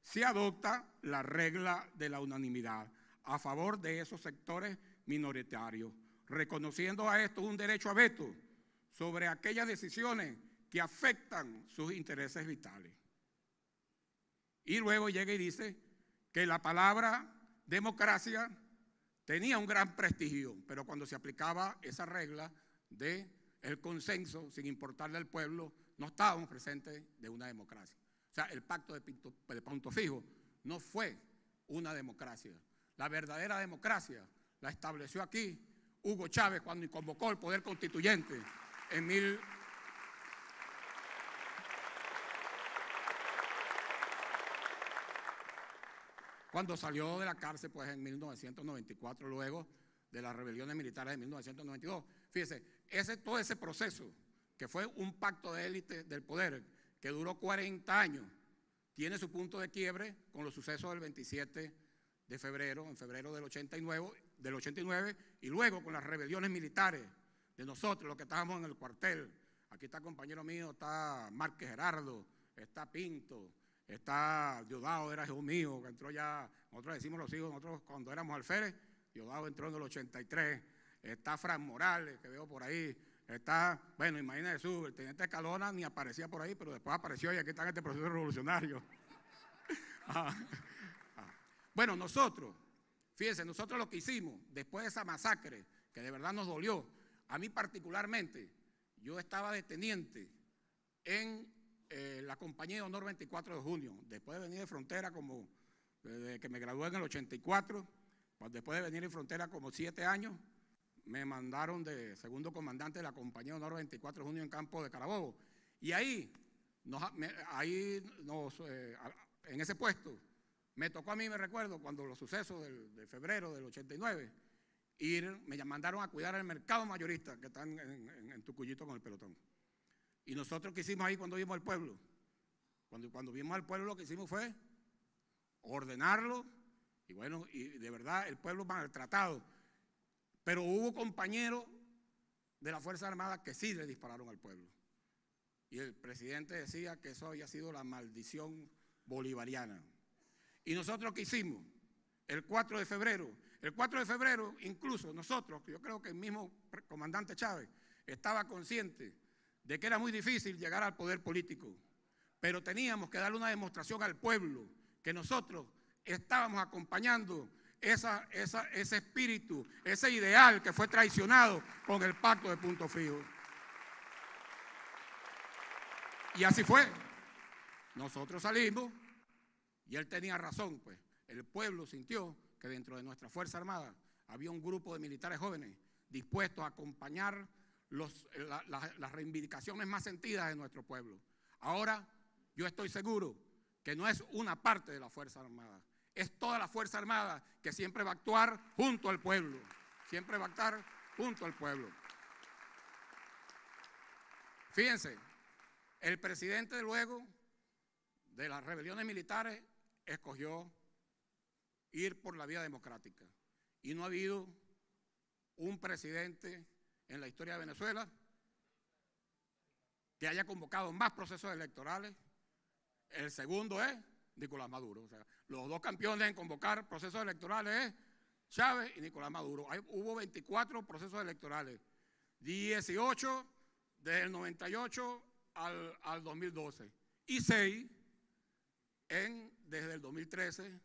se adopta la regla de la unanimidad a favor de esos sectores minoritarios, reconociendo a estos un derecho a veto sobre aquellas decisiones que afectan sus intereses vitales. Y luego llega y dice que la palabra democracia tenía un gran prestigio, pero cuando se aplicaba esa regla del consenso, sin importarle al pueblo, no estábamos presentes de una democracia. O sea, el pacto de punto fijo no fue una democracia. La verdadera democracia la estableció aquí Hugo Chávez cuando convocó el poder constituyente en cuando salió de la cárcel pues en 1994, luego de las rebeliones militares de 1992. Fíjese, todo ese proceso, que fue un pacto de élite del poder, que duró 40 años, tiene su punto de quiebre con los sucesos del 27 de febrero, en febrero del 89, y luego con las rebeliones militares de nosotros, los que estábamos en el cuartel. Aquí está compañero mío, está Márquez Gerardo, está Pinto, está Diosdado, era hijo mío, que entró ya, nosotros decimos los hijos, nosotros cuando éramos alférez, Diosdado entró en el 83, está Fran Morales, que veo por ahí, está, bueno, imagínate tú, el teniente Escalona ni aparecía por ahí, pero después apareció y aquí está en este proceso revolucionario. Bueno, nosotros, fíjense, nosotros lo que hicimos después de esa masacre, que de verdad nos dolió, a mí particularmente, yo estaba de teniente en la compañía de honor 24 de junio, después de venir de frontera como, desde que me gradué en el 84, después de venir en frontera como 7 años, me mandaron de segundo comandante de la compañía de honor 24 de junio en Campo de Carabobo. Y ahí, en ese puesto, me tocó a mí, me recuerdo, cuando los sucesos de febrero del 89, me mandaron a cuidar el mercado mayorista que está en Tucuyito con el pelotón. Y nosotros, ¿qué hicimos ahí cuando vimos al pueblo? Cuando vimos al pueblo, lo que hicimos fue ordenarlo, y bueno, y de verdad el pueblo maltratado. Pero hubo compañeros de la Fuerza Armada que sí le dispararon al pueblo. Y el presidente decía que eso había sido la maldición bolivariana. ¿Y nosotros qué hicimos? El 4 de febrero, incluso nosotros, yo creo que el mismo comandante Chávez estaba consciente de que era muy difícil llegar al poder político, pero teníamos que darle una demostración al pueblo que nosotros estábamos acompañando ese espíritu, ese ideal que fue traicionado con el pacto de Punto Fijo. Y así fue. Nosotros salimos y él tenía razón, pues. El pueblo sintió que dentro de nuestra Fuerza Armada había un grupo de militares jóvenes dispuestos a acompañar las reivindicaciones más sentidas de nuestro pueblo. Ahora yo estoy seguro que no es una parte de la Fuerza Armada, es toda la Fuerza Armada que siempre va a actuar junto al pueblo, siempre va a actuar junto al pueblo. Fíjense, el presidente luego de las rebeliones militares escogió ir por la vía democrática y no ha habido un presidente en la historia de Venezuela que haya convocado más procesos electorales. El segundo es Nicolás Maduro. O sea, los dos campeones en convocar procesos electorales es Chávez y Nicolás Maduro. Hubo 24 procesos electorales, 18 desde el 98 al 2012 y 6 desde el 2013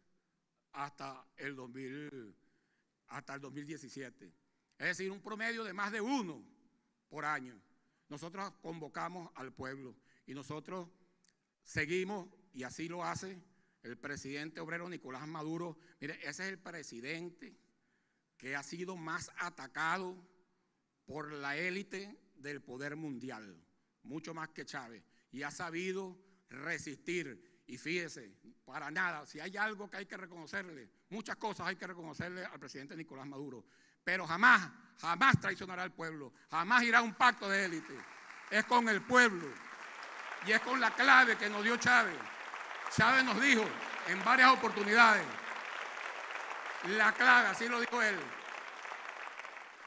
hasta el 2017. Es decir, un promedio de más de 1 por año. Nosotros convocamos al pueblo y nosotros seguimos, y así lo hace el presidente obrero Nicolás Maduro. Mire, ese es el presidente que ha sido más atacado por la élite del poder mundial, mucho más que Chávez, y ha sabido resistir. Y fíjese, para nada, si hay algo que hay que reconocerle, muchas cosas hay que reconocerle al presidente Nicolás Maduro, pero jamás traicionará al pueblo, jamás irá a un pacto de élite. Es con el pueblo y es con la clave que nos dio Chávez. Chávez nos dijo en varias oportunidades, la clave, así lo dijo él,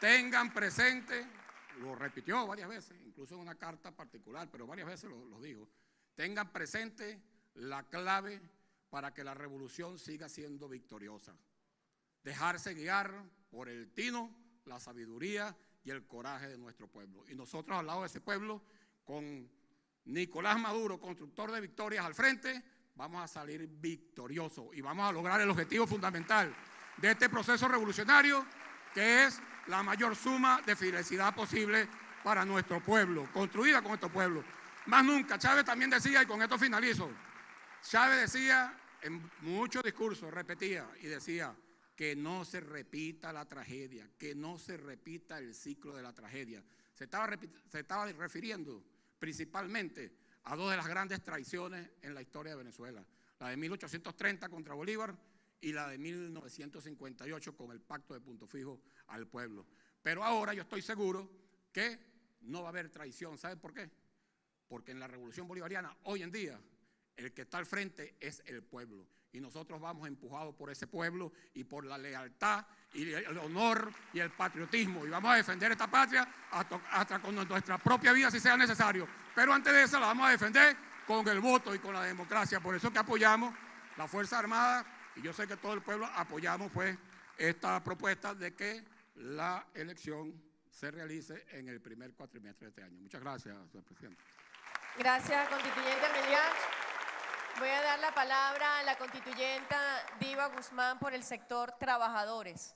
tengan presente, lo repitió varias veces, incluso en una carta particular, pero varias veces lo dijo, tengan presente la clave para que la revolución siga siendo victoriosa. Dejarse guiar por el tino, la sabiduría y el coraje de nuestro pueblo. Y nosotros al lado de ese pueblo, con Nicolás Maduro, constructor de victorias al frente, vamos a salir victoriosos y vamos a lograr el objetivo fundamental de este proceso revolucionario, que es la mayor suma de felicidad posible para nuestro pueblo, construida con nuestro pueblo. Más nunca, Chávez también decía, y con esto finalizo, Chávez decía en muchos discursos, repetía y decía que no se repita la tragedia, que no se repita el ciclo de la tragedia. Se estaba refiriendo principalmente a dos de las grandes traiciones en la historia de Venezuela, la de 1830 contra Bolívar y la de 1958 con el pacto de Punto Fijo al pueblo. Pero ahora yo estoy seguro que no va a haber traición. ¿Saben por qué? Porque en la revolución bolivariana hoy en día el que está al frente es el pueblo. Y nosotros vamos empujados por ese pueblo y por la lealtad y el honor y el patriotismo. Y vamos a defender esta patria hasta con nuestra propia vida si sea necesario. Pero antes de eso la vamos a defender con el voto y con la democracia. Por eso que apoyamos la Fuerza Armada y yo sé que todo el pueblo apoyamos pues esta propuesta de que la elección se realice en el primer cuatrimestre de este año. Muchas gracias, señor presidente. Gracias, constituyente Meliach. Voy a dar la palabra a la constituyenta Diva Guzmán por el sector trabajadores.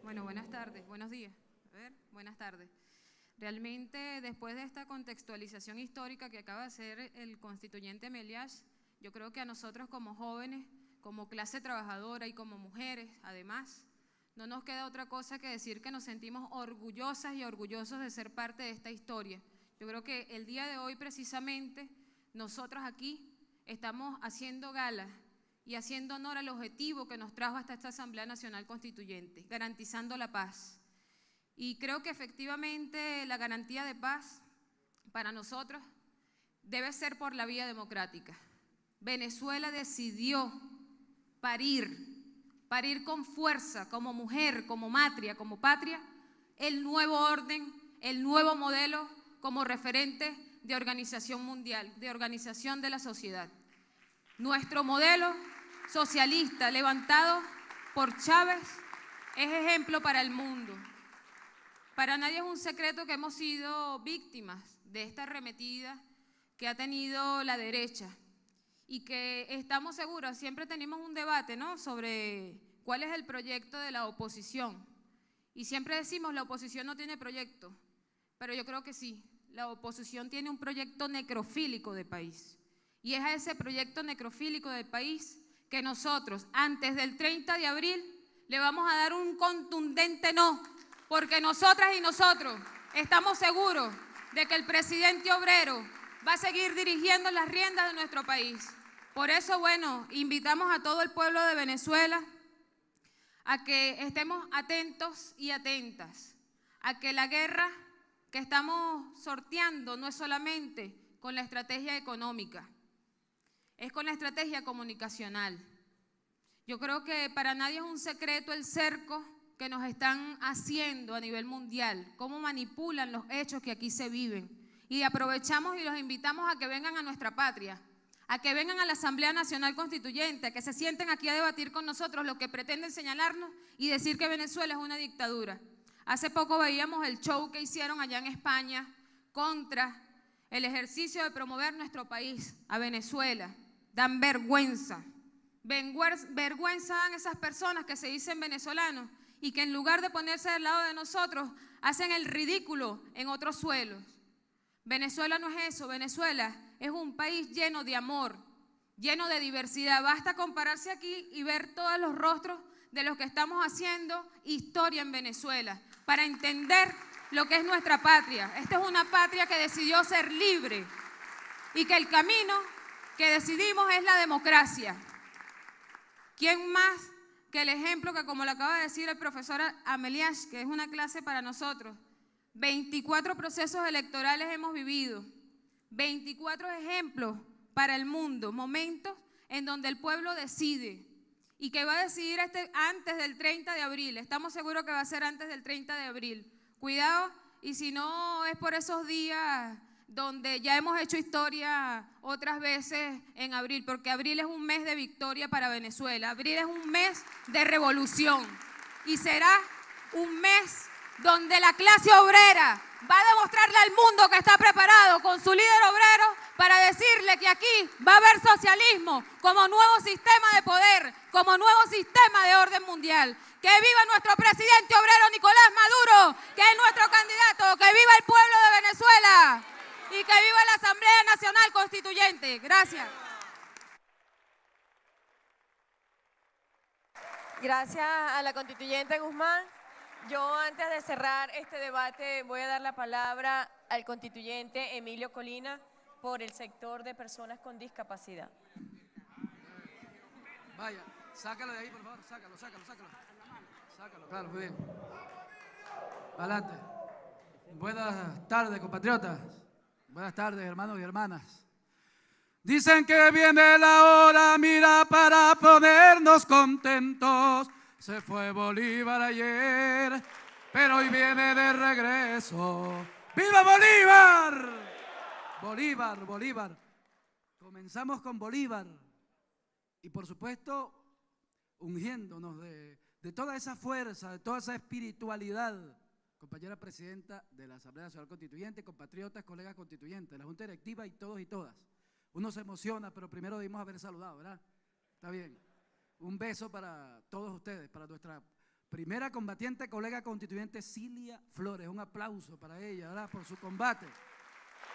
Bueno, buenas tardes, buenos días. A ver, buenas tardes. Realmente, después de esta contextualización histórica que acaba de hacer el constituyente Meliach, yo creo que a nosotros como jóvenes, como clase trabajadora y como mujeres, además, no nos queda otra cosa que decir que nos sentimos orgullosas y orgullosos de ser parte de esta historia. Yo creo que el día de hoy, precisamente, nosotros aquí estamos haciendo gala y haciendo honor al objetivo que nos trajo hasta esta Asamblea Nacional Constituyente, garantizando la paz. Y creo que efectivamente la garantía de paz para nosotros debe ser por la vía democrática. Venezuela decidió parir con fuerza, como mujer, como matria, como patria, el nuevo orden, el nuevo modelo como referente de organización mundial, de organización de la sociedad. Nuestro modelo socialista levantado por Chávez es ejemplo para el mundo. Para nadie es un secreto que hemos sido víctimas de esta arremetida que ha tenido la derecha y que estamos seguros, siempre tenemos un debate, ¿no?, sobre cuál es el proyecto de la oposición. Y siempre decimos la oposición no tiene proyecto, pero yo creo que sí, la oposición tiene un proyecto necrofílico de país. Y es a ese proyecto necrofílico del país que nosotros, antes del 30 de abril, le vamos a dar un contundente no, porque nosotras y nosotros estamos seguros de que el presidente obrero va a seguir dirigiendo las riendas de nuestro país. Por eso, bueno, invitamos a todo el pueblo de Venezuela a que estemos atentos y atentas, a que la guerra que estamos sorteando no es solamente con la estrategia económica, es con la estrategia comunicacional. Yo creo que para nadie es un secreto el cerco que nos están haciendo a nivel mundial, cómo manipulan los hechos que aquí se viven. Y aprovechamos y los invitamos a que vengan a nuestra patria, a que vengan a la Asamblea Nacional Constituyente, a que se sienten aquí a debatir con nosotros lo que pretenden señalarnos y decir que Venezuela es una dictadura. Hace poco veíamos el show que hicieron allá en España contra el ejercicio de promover nuestro país a Venezuela. Dan vergüenza. Vergüenza dan esas personas que se dicen venezolanos y que en lugar de ponerse del lado de nosotros, hacen el ridículo en otros suelos. Venezuela no es eso, Venezuela es un país lleno de amor, lleno de diversidad. Basta compararse aquí y ver todos los rostros de los que estamos haciendo historia en Venezuela para entender lo que es nuestra patria. Esta es una patria que decidió ser libre y que el camino que decidimos es la democracia. ¿Quién más que el ejemplo que, como lo acaba de decir el profesor Ameliash, que es una clase para nosotros? 24 procesos electorales hemos vivido, 24 ejemplos para el mundo, momentos en donde el pueblo decide y que va a decidir antes del 30 de abril. Estamos seguros que va a ser antes del 30 de abril. Cuidado, y si no es por esos días donde ya hemos hecho historia otras veces en abril, porque abril es un mes de victoria para Venezuela, abril es un mes de revolución y será un mes donde la clase obrera va a demostrarle al mundo que está preparado con su líder obrero para decirle que aquí va a haber socialismo como nuevo sistema de poder, como nuevo sistema de orden mundial. ¡Que viva nuestro presidente obrero Nicolás Maduro, que es nuestro candidato! ¡Que viva el pueblo de Venezuela! Y que viva la Asamblea Nacional Constituyente. Gracias. Gracias a la constituyente Guzmán. Yo, antes de cerrar este debate, voy a dar la palabra al constituyente Emilio Colina por el sector de personas con discapacidad. Vaya, sácalo de ahí, por favor, sácalo. Sácalo, claro, muy bien. Adelante. Buenas tardes, compatriotas. Buenas tardes, hermanos y hermanas. Dicen que viene la hora, mira, para ponernos contentos. Se fue Bolívar ayer, pero hoy viene de regreso. ¡Viva Bolívar! Bolívar. Comenzamos con Bolívar y, por supuesto, ungiéndonos de toda esa fuerza, de toda esa espiritualidad. Compañera presidenta de la Asamblea Nacional Constituyente, compatriotas, colegas constituyentes, la Junta Directiva y todos y todas. Uno se emociona, pero primero debimos haber saludado, ¿verdad? Está bien. Un beso para todos ustedes, para nuestra primera combatiente, colega constituyente Cilia Flores. Un aplauso para ella, ¿verdad? Por su combate,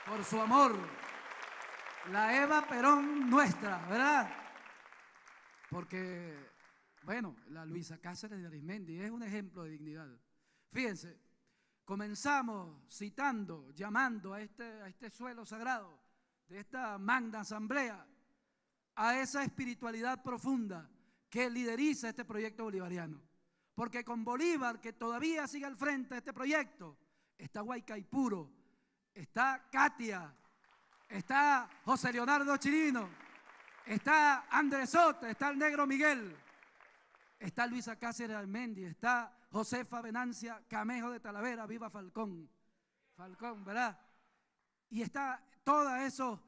por su amor. La Eva Perón nuestra, ¿verdad? Porque, bueno, la Luisa Cáceres de Arismendi es un ejemplo de dignidad. Fíjense, comenzamos citando, llamando a este suelo sagrado de esta magna asamblea, a esa espiritualidad profunda que lideriza este proyecto bolivariano. Porque con Bolívar, que todavía sigue al frente de este proyecto, está Guaycaipuro, está Katia, está José Leonardo Chirino, está Andresota, está el Negro Miguel, está Luisa Cáceres Almendi, está Josefa Venancia Camejo de Talavera, viva Falcón, ¿verdad? Y está todos esos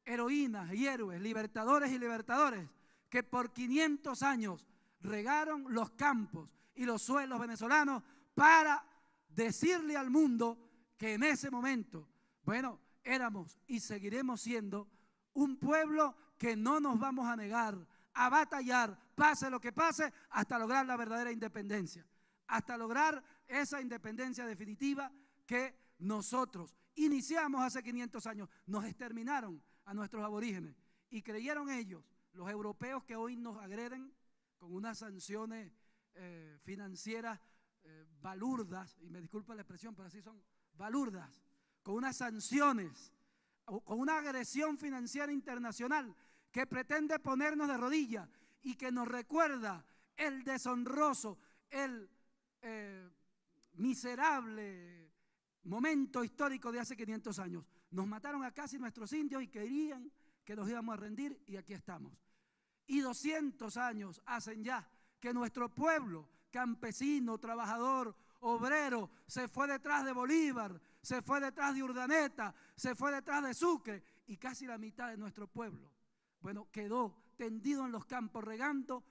heroínas y héroes, libertadores y libertadores, que por 500 años regaron los campos y los suelos venezolanos para decirle al mundo que en ese momento, bueno, éramos y seguiremos siendo un pueblo que no nos vamos a negar a batallar, pase lo que pase, hasta lograr la verdadera independencia, hasta lograr esa independencia definitiva que nosotros iniciamos hace 500 años. Nos exterminaron a nuestros aborígenes y creyeron ellos, los europeos que hoy nos agreden con unas sanciones financieras balurdas, y me disculpa la expresión, pero así son, balurdas, con unas sanciones, con una agresión financiera internacional que pretende ponernos de rodillas y que nos recuerda el deshonroso, el miserable momento histórico de hace 500 años. Nos mataron a casi nuestros indios y querían que nos íbamos a rendir, y aquí estamos. Y 200 años hacen ya que nuestro pueblo campesino, trabajador, obrero, se fue detrás de Bolívar, se fue detrás de Urdaneta, se fue detrás de Sucre, y casi la mitad de nuestro pueblo, bueno, quedó tendido en los campos regando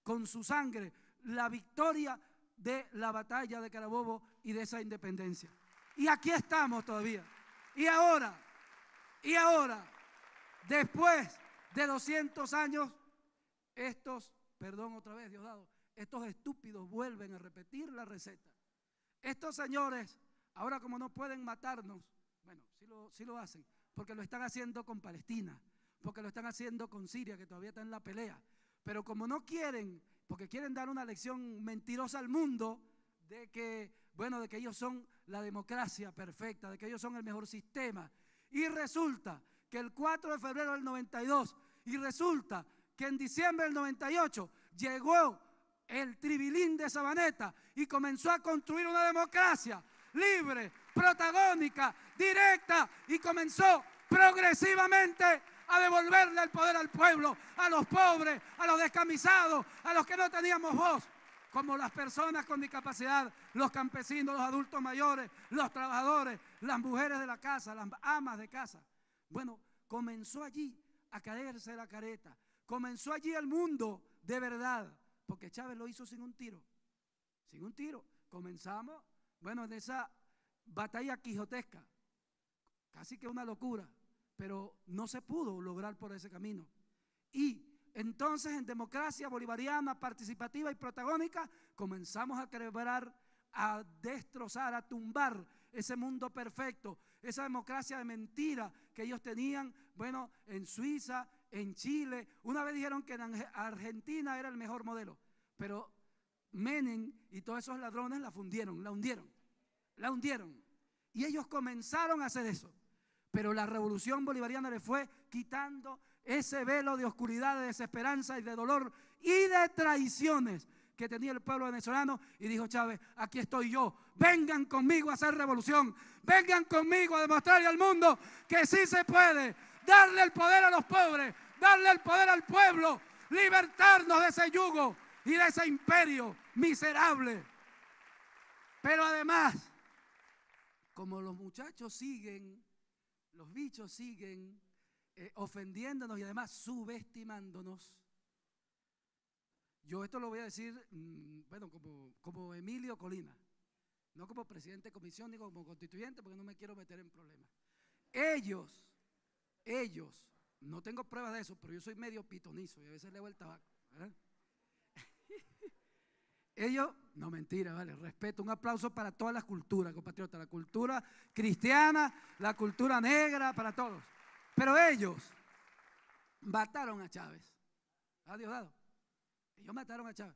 con su sangre la victoria de la batalla de Carabobo y de esa independencia. Y aquí estamos todavía. Y ahora, después de 200 años, estos, perdón otra vez, Diosdado, estos estúpidos vuelven a repetir la receta. Estos señores, ahora como no pueden matarnos, bueno, sí lo hacen, porque lo están haciendo con Palestina, porque lo están haciendo con Siria, que todavía está en la pelea. Pero como no quieren, porque quieren dar una lección mentirosa al mundo de que, bueno, de que ellos son la democracia perfecta, de que ellos son el mejor sistema. Y resulta que el 4 de febrero del 92, y resulta que en diciembre del 98 llegó el Tribilín de Sabaneta y comenzó a construir una democracia libre, protagónica, directa, y comenzó progresivamente a devolverle el poder al pueblo, a los pobres, a los descamisados, a los que no teníamos voz, como las personas con discapacidad, los campesinos, los adultos mayores, los trabajadores, las mujeres de la casa, las amas de casa. Bueno, comenzó allí a caerse la careta, comenzó allí el mundo de verdad, porque Chávez lo hizo sin un tiro, sin un tiro. Comenzamos, bueno, en esa batalla quijotesca, casi que una locura, pero no se pudo lograr por ese camino. Y entonces en democracia bolivariana, participativa y protagónica, comenzamos a quebrar, a destrozar, a tumbar ese mundo perfecto, esa democracia de mentira que ellos tenían, bueno, en Suiza, en Chile. Una vez dijeron que en Argentina era el mejor modelo, pero Menem y todos esos ladrones la fundieron, la hundieron. Y ellos comenzaron a hacer eso. Pero la revolución bolivariana le fue quitando ese velo de oscuridad, de desesperanza y de dolor y de traiciones que tenía el pueblo venezolano, y dijo Chávez: aquí estoy yo, vengan conmigo a hacer revolución, vengan conmigo a demostrarle al mundo que sí se puede darle el poder a los pobres, darle el poder al pueblo, libertarnos de ese yugo y de ese imperio miserable. Pero además, como los muchachos siguen, los bichos siguen ofendiéndonos y además subestimándonos, yo esto lo voy a decir, bueno, como Emilio Colina, no como presidente de comisión ni como constituyente, porque no me quiero meter en problemas. Ellos, no tengo pruebas de eso, pero yo soy medio pitonizo y a veces leo el tabaco, ¿verdad? Ellos, no mentira, vale, respeto, un aplauso para todas las culturas, compatriotas, la cultura cristiana, la cultura negra, para todos. Pero ellos mataron a Chávez. ¿Ah, Diosdado? Ellos mataron a Chávez.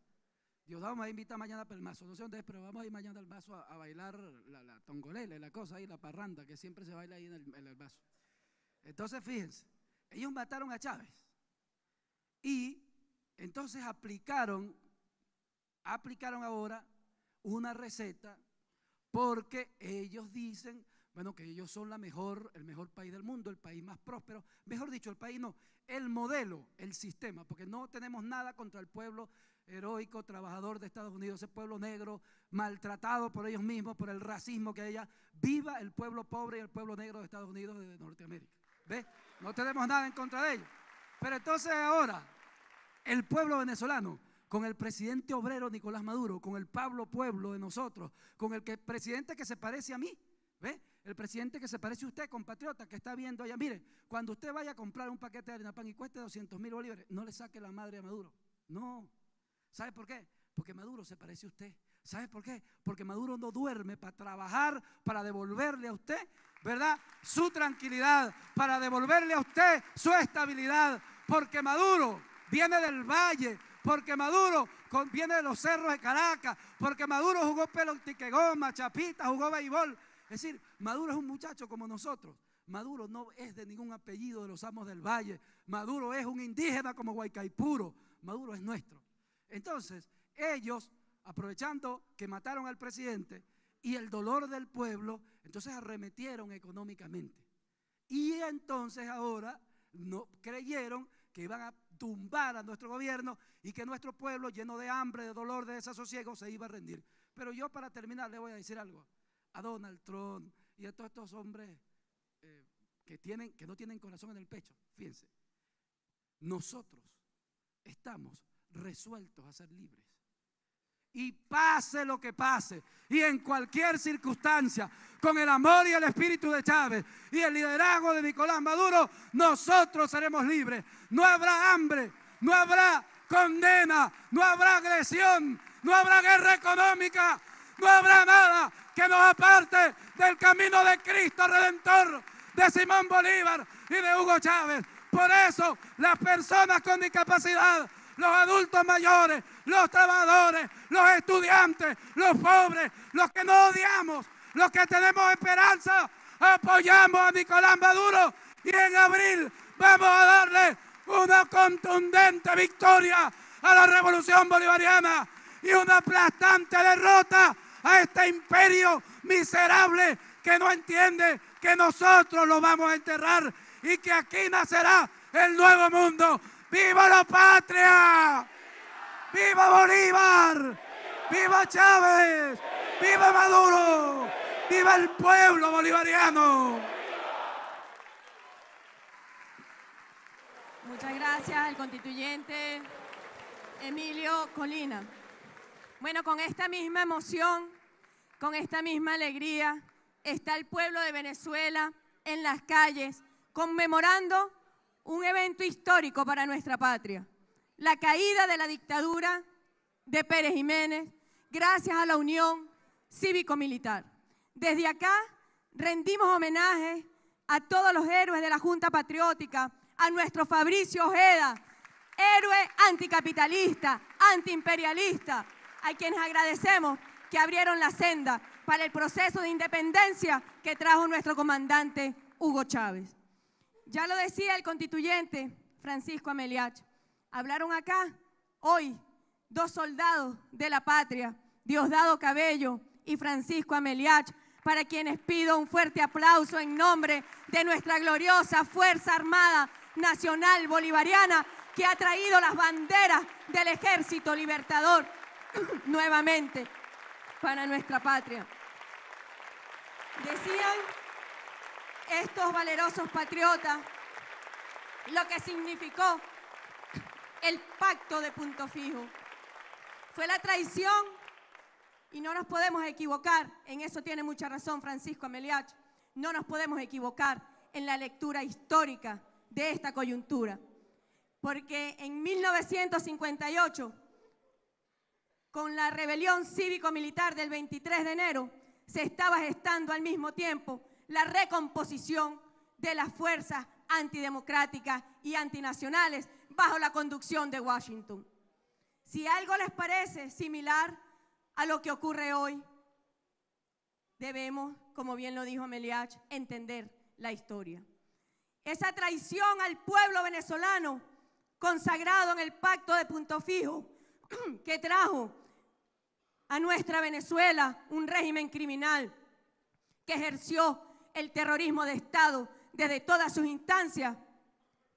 Diosdado me va a invitar mañana para el Mazo, no sé dónde es, pero vamos a ir mañana al Mazo a bailar la tongolele, la cosa ahí, la parranda, que siempre se baila ahí en el Mazo. Entonces, fíjense, ellos mataron a Chávez y entonces aplicaron ahora una receta, porque ellos dicen, bueno, que ellos son el mejor país del mundo, el país más próspero, mejor dicho, el país no, el modelo, el sistema, porque no tenemos nada contra el pueblo heroico, trabajador de Estados Unidos, ese pueblo negro, maltratado por ellos mismos, por el racismo que hay allá. Viva el pueblo pobre y el pueblo negro de Estados Unidos, de Norteamérica. ¿Ves? No tenemos nada en contra de ellos. Pero entonces ahora, el pueblo venezolano, con el presidente obrero Nicolás Maduro, con el pueblo de nosotros, con el presidente que se parece a mí, ¿ve? El presidente que se parece a usted, compatriota, que está viendo allá. Mire, cuando usted vaya a comprar un paquete de harina pan y cueste 200.000 bolívares, no le saque la madre a Maduro. No. ¿Sabe por qué? Porque Maduro se parece a usted. ¿Sabe por qué? Porque Maduro no duerme para trabajar, para devolverle a usted, ¿verdad?, su tranquilidad, para devolverle a usted su estabilidad. Porque Maduro viene del valle, porque Maduro viene de los cerros de Caracas, porque Maduro jugó pelota, chapita, jugó béisbol. Es decir, Maduro es un muchacho como nosotros. Maduro no es de ningún apellido de los amos del valle. Maduro es un indígena como Guaycaipuro. Maduro es nuestro. Entonces, ellos, aprovechando que mataron al presidente y el dolor del pueblo, entonces arremetieron económicamente. Y entonces ahora no creyeron que iban a tumbar a nuestro gobierno y que nuestro pueblo, lleno de hambre, de dolor, de desasosiego, se iba a rendir. Pero yo, para terminar, le voy a decir algo a Donald Trump y a todos estos hombres que no tienen corazón en el pecho. Fíjense, nosotros estamos resueltos a ser libres. Y pase lo que pase, y en cualquier circunstancia, con el amor y el espíritu de Chávez y el liderazgo de Nicolás Maduro, nosotros seremos libres. No habrá hambre, no habrá condena, no habrá agresión, no habrá guerra económica, no habrá nada que nos aparte del camino de Cristo Redentor, de Simón Bolívar y de Hugo Chávez. Por eso, las personas con discapacidad, los adultos mayores, los trabajadores, los estudiantes, los pobres, los que no odiamos, los que tenemos esperanza, apoyamos a Nicolás Maduro y en abril vamos a darle una contundente victoria a la revolución bolivariana y una aplastante derrota a este imperio miserable que no entiende que nosotros lo vamos a enterrar y que aquí nacerá el nuevo mundo. ¡Viva la patria! ¡Viva Bolívar! ¡Viva Chávez! ¡Viva Maduro! ¡Viva el pueblo bolivariano! Muchas gracias al constituyente Emilio Colina. Bueno, con esta misma emoción, con esta misma alegría, está el pueblo de Venezuela en las calles conmemorando un evento histórico para nuestra patria, la caída de la dictadura de Pérez Jiménez, gracias a la unión cívico-militar. Desde acá rendimos homenaje a todos los héroes de la Junta Patriótica, a nuestro Fabricio Ojeda, héroe anticapitalista, antiimperialista, a quienes agradecemos que abrieron la senda para el proceso de independencia que trajo nuestro comandante Hugo Chávez. Ya lo decía el constituyente Francisco Ameliach, hablaron acá hoy dos soldados de la patria, Diosdado Cabello y Francisco Ameliach, para quienes pido un fuerte aplauso en nombre de nuestra gloriosa Fuerza Armada Nacional Bolivariana, que ha traído las banderas del Ejército Libertador nuevamente para nuestra patria. Decían estos valerosos patriotas lo que significó el pacto de Punto Fijo. Fue la traición y no nos podemos equivocar, en eso tiene mucha razón Francisco Ameliach, no nos podemos equivocar en la lectura histórica de esta coyuntura, porque en 1958, con la rebelión cívico-militar del 23 de enero, se estaba gestando al mismo tiempo la recomposición de las fuerzas antidemocráticas y antinacionales bajo la conducción de Washington. Si algo les parece similar a lo que ocurre hoy, debemos, como bien lo dijo Ameliach, entender la historia. Esa traición al pueblo venezolano consagrado en el pacto de Punto Fijo que trajo a nuestra Venezuela un régimen criminal que ejerció el terrorismo de Estado desde todas sus instancias,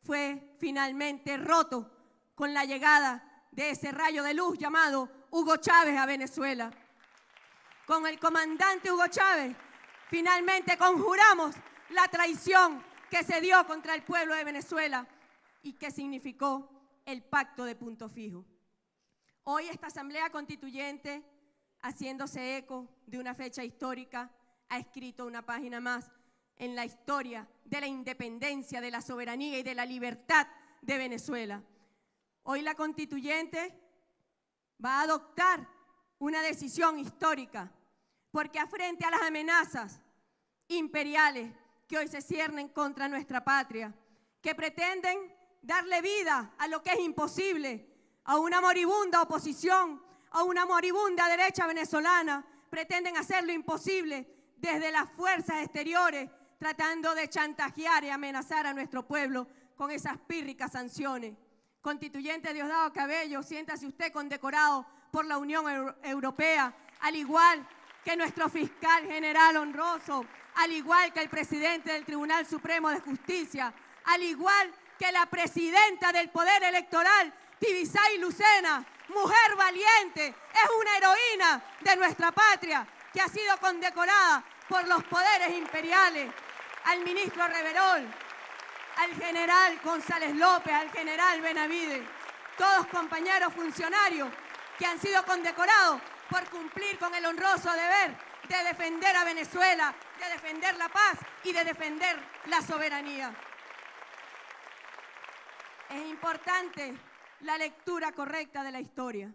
fue finalmente roto con la llegada de ese rayo de luz llamado Hugo Chávez a Venezuela. Con el comandante Hugo Chávez, finalmente conjuramos la traición que se dio contra el pueblo de Venezuela y que significó el pacto de Punto Fijo. Hoy esta Asamblea Constituyente, haciéndose eco de una fecha histórica, ha escrito una página más en la historia de la independencia, de la soberanía y de la libertad de Venezuela. Hoy la Constituyente va a adoptar una decisión histórica, porque frente a las amenazas imperiales que hoy se ciernen contra nuestra patria, que pretenden darle vida a lo que es imposible, a una moribunda oposición, a una moribunda derecha venezolana, pretenden hacer lo imposible desde las fuerzas exteriores, tratando de chantajear y amenazar a nuestro pueblo con esas pírricas sanciones. Constituyente Diosdado Cabello, siéntase usted condecorado por la Unión Europea, al igual que nuestro fiscal general honroso, al igual que el presidente del Tribunal Supremo de Justicia, al igual que la presidenta del Poder Electoral, Tibisay Lucena, mujer valiente, es una heroína de nuestra patria, que ha sido condecorada por los poderes imperiales, al ministro Reverol, al general González López, al general Benavides, todos compañeros funcionarios que han sido condecorados por cumplir con el honroso deber de defender a Venezuela, de defender la paz y de defender la soberanía. Es importante la lectura correcta de la historia,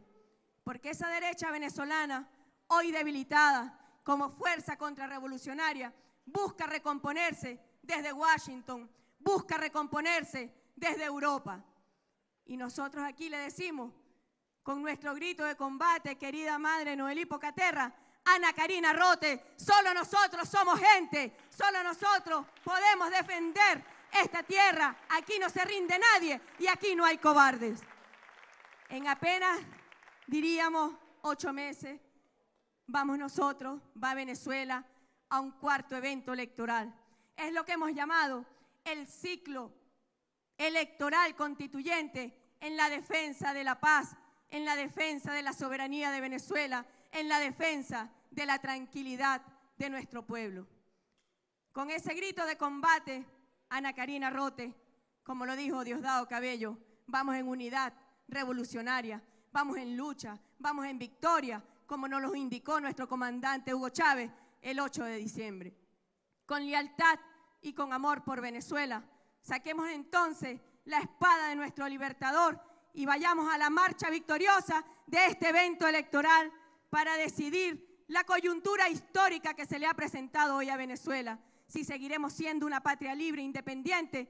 porque esa derecha venezolana, hoy debilitada como fuerza contrarrevolucionaria, busca recomponerse desde Washington, busca recomponerse desde Europa. Y nosotros aquí le decimos, con nuestro grito de combate, querida madre Noelí Pocaterra, Ana Karina Rote, solo nosotros somos gente, solo nosotros podemos defender esta tierra, aquí no se rinde nadie y aquí no hay cobardes. En apenas, diríamos, 8 meses, vamos nosotros, va Venezuela a un cuarto evento electoral. Es lo que hemos llamado el ciclo electoral constituyente en la defensa de la paz, en la defensa de la soberanía de Venezuela, en la defensa de la tranquilidad de nuestro pueblo. Con ese grito de combate, Ana Karina Rote, como lo dijo Diosdado Cabello, vamos en unidad revolucionaria, vamos en lucha, vamos en victoria, como nos lo indicó nuestro comandante Hugo Chávez el 8 de diciembre. Con lealtad y con amor por Venezuela, saquemos entonces la espada de nuestro libertador y vayamos a la marcha victoriosa de este evento electoral para decidir la coyuntura histórica que se le ha presentado hoy a Venezuela, si seguiremos siendo una patria libre e independiente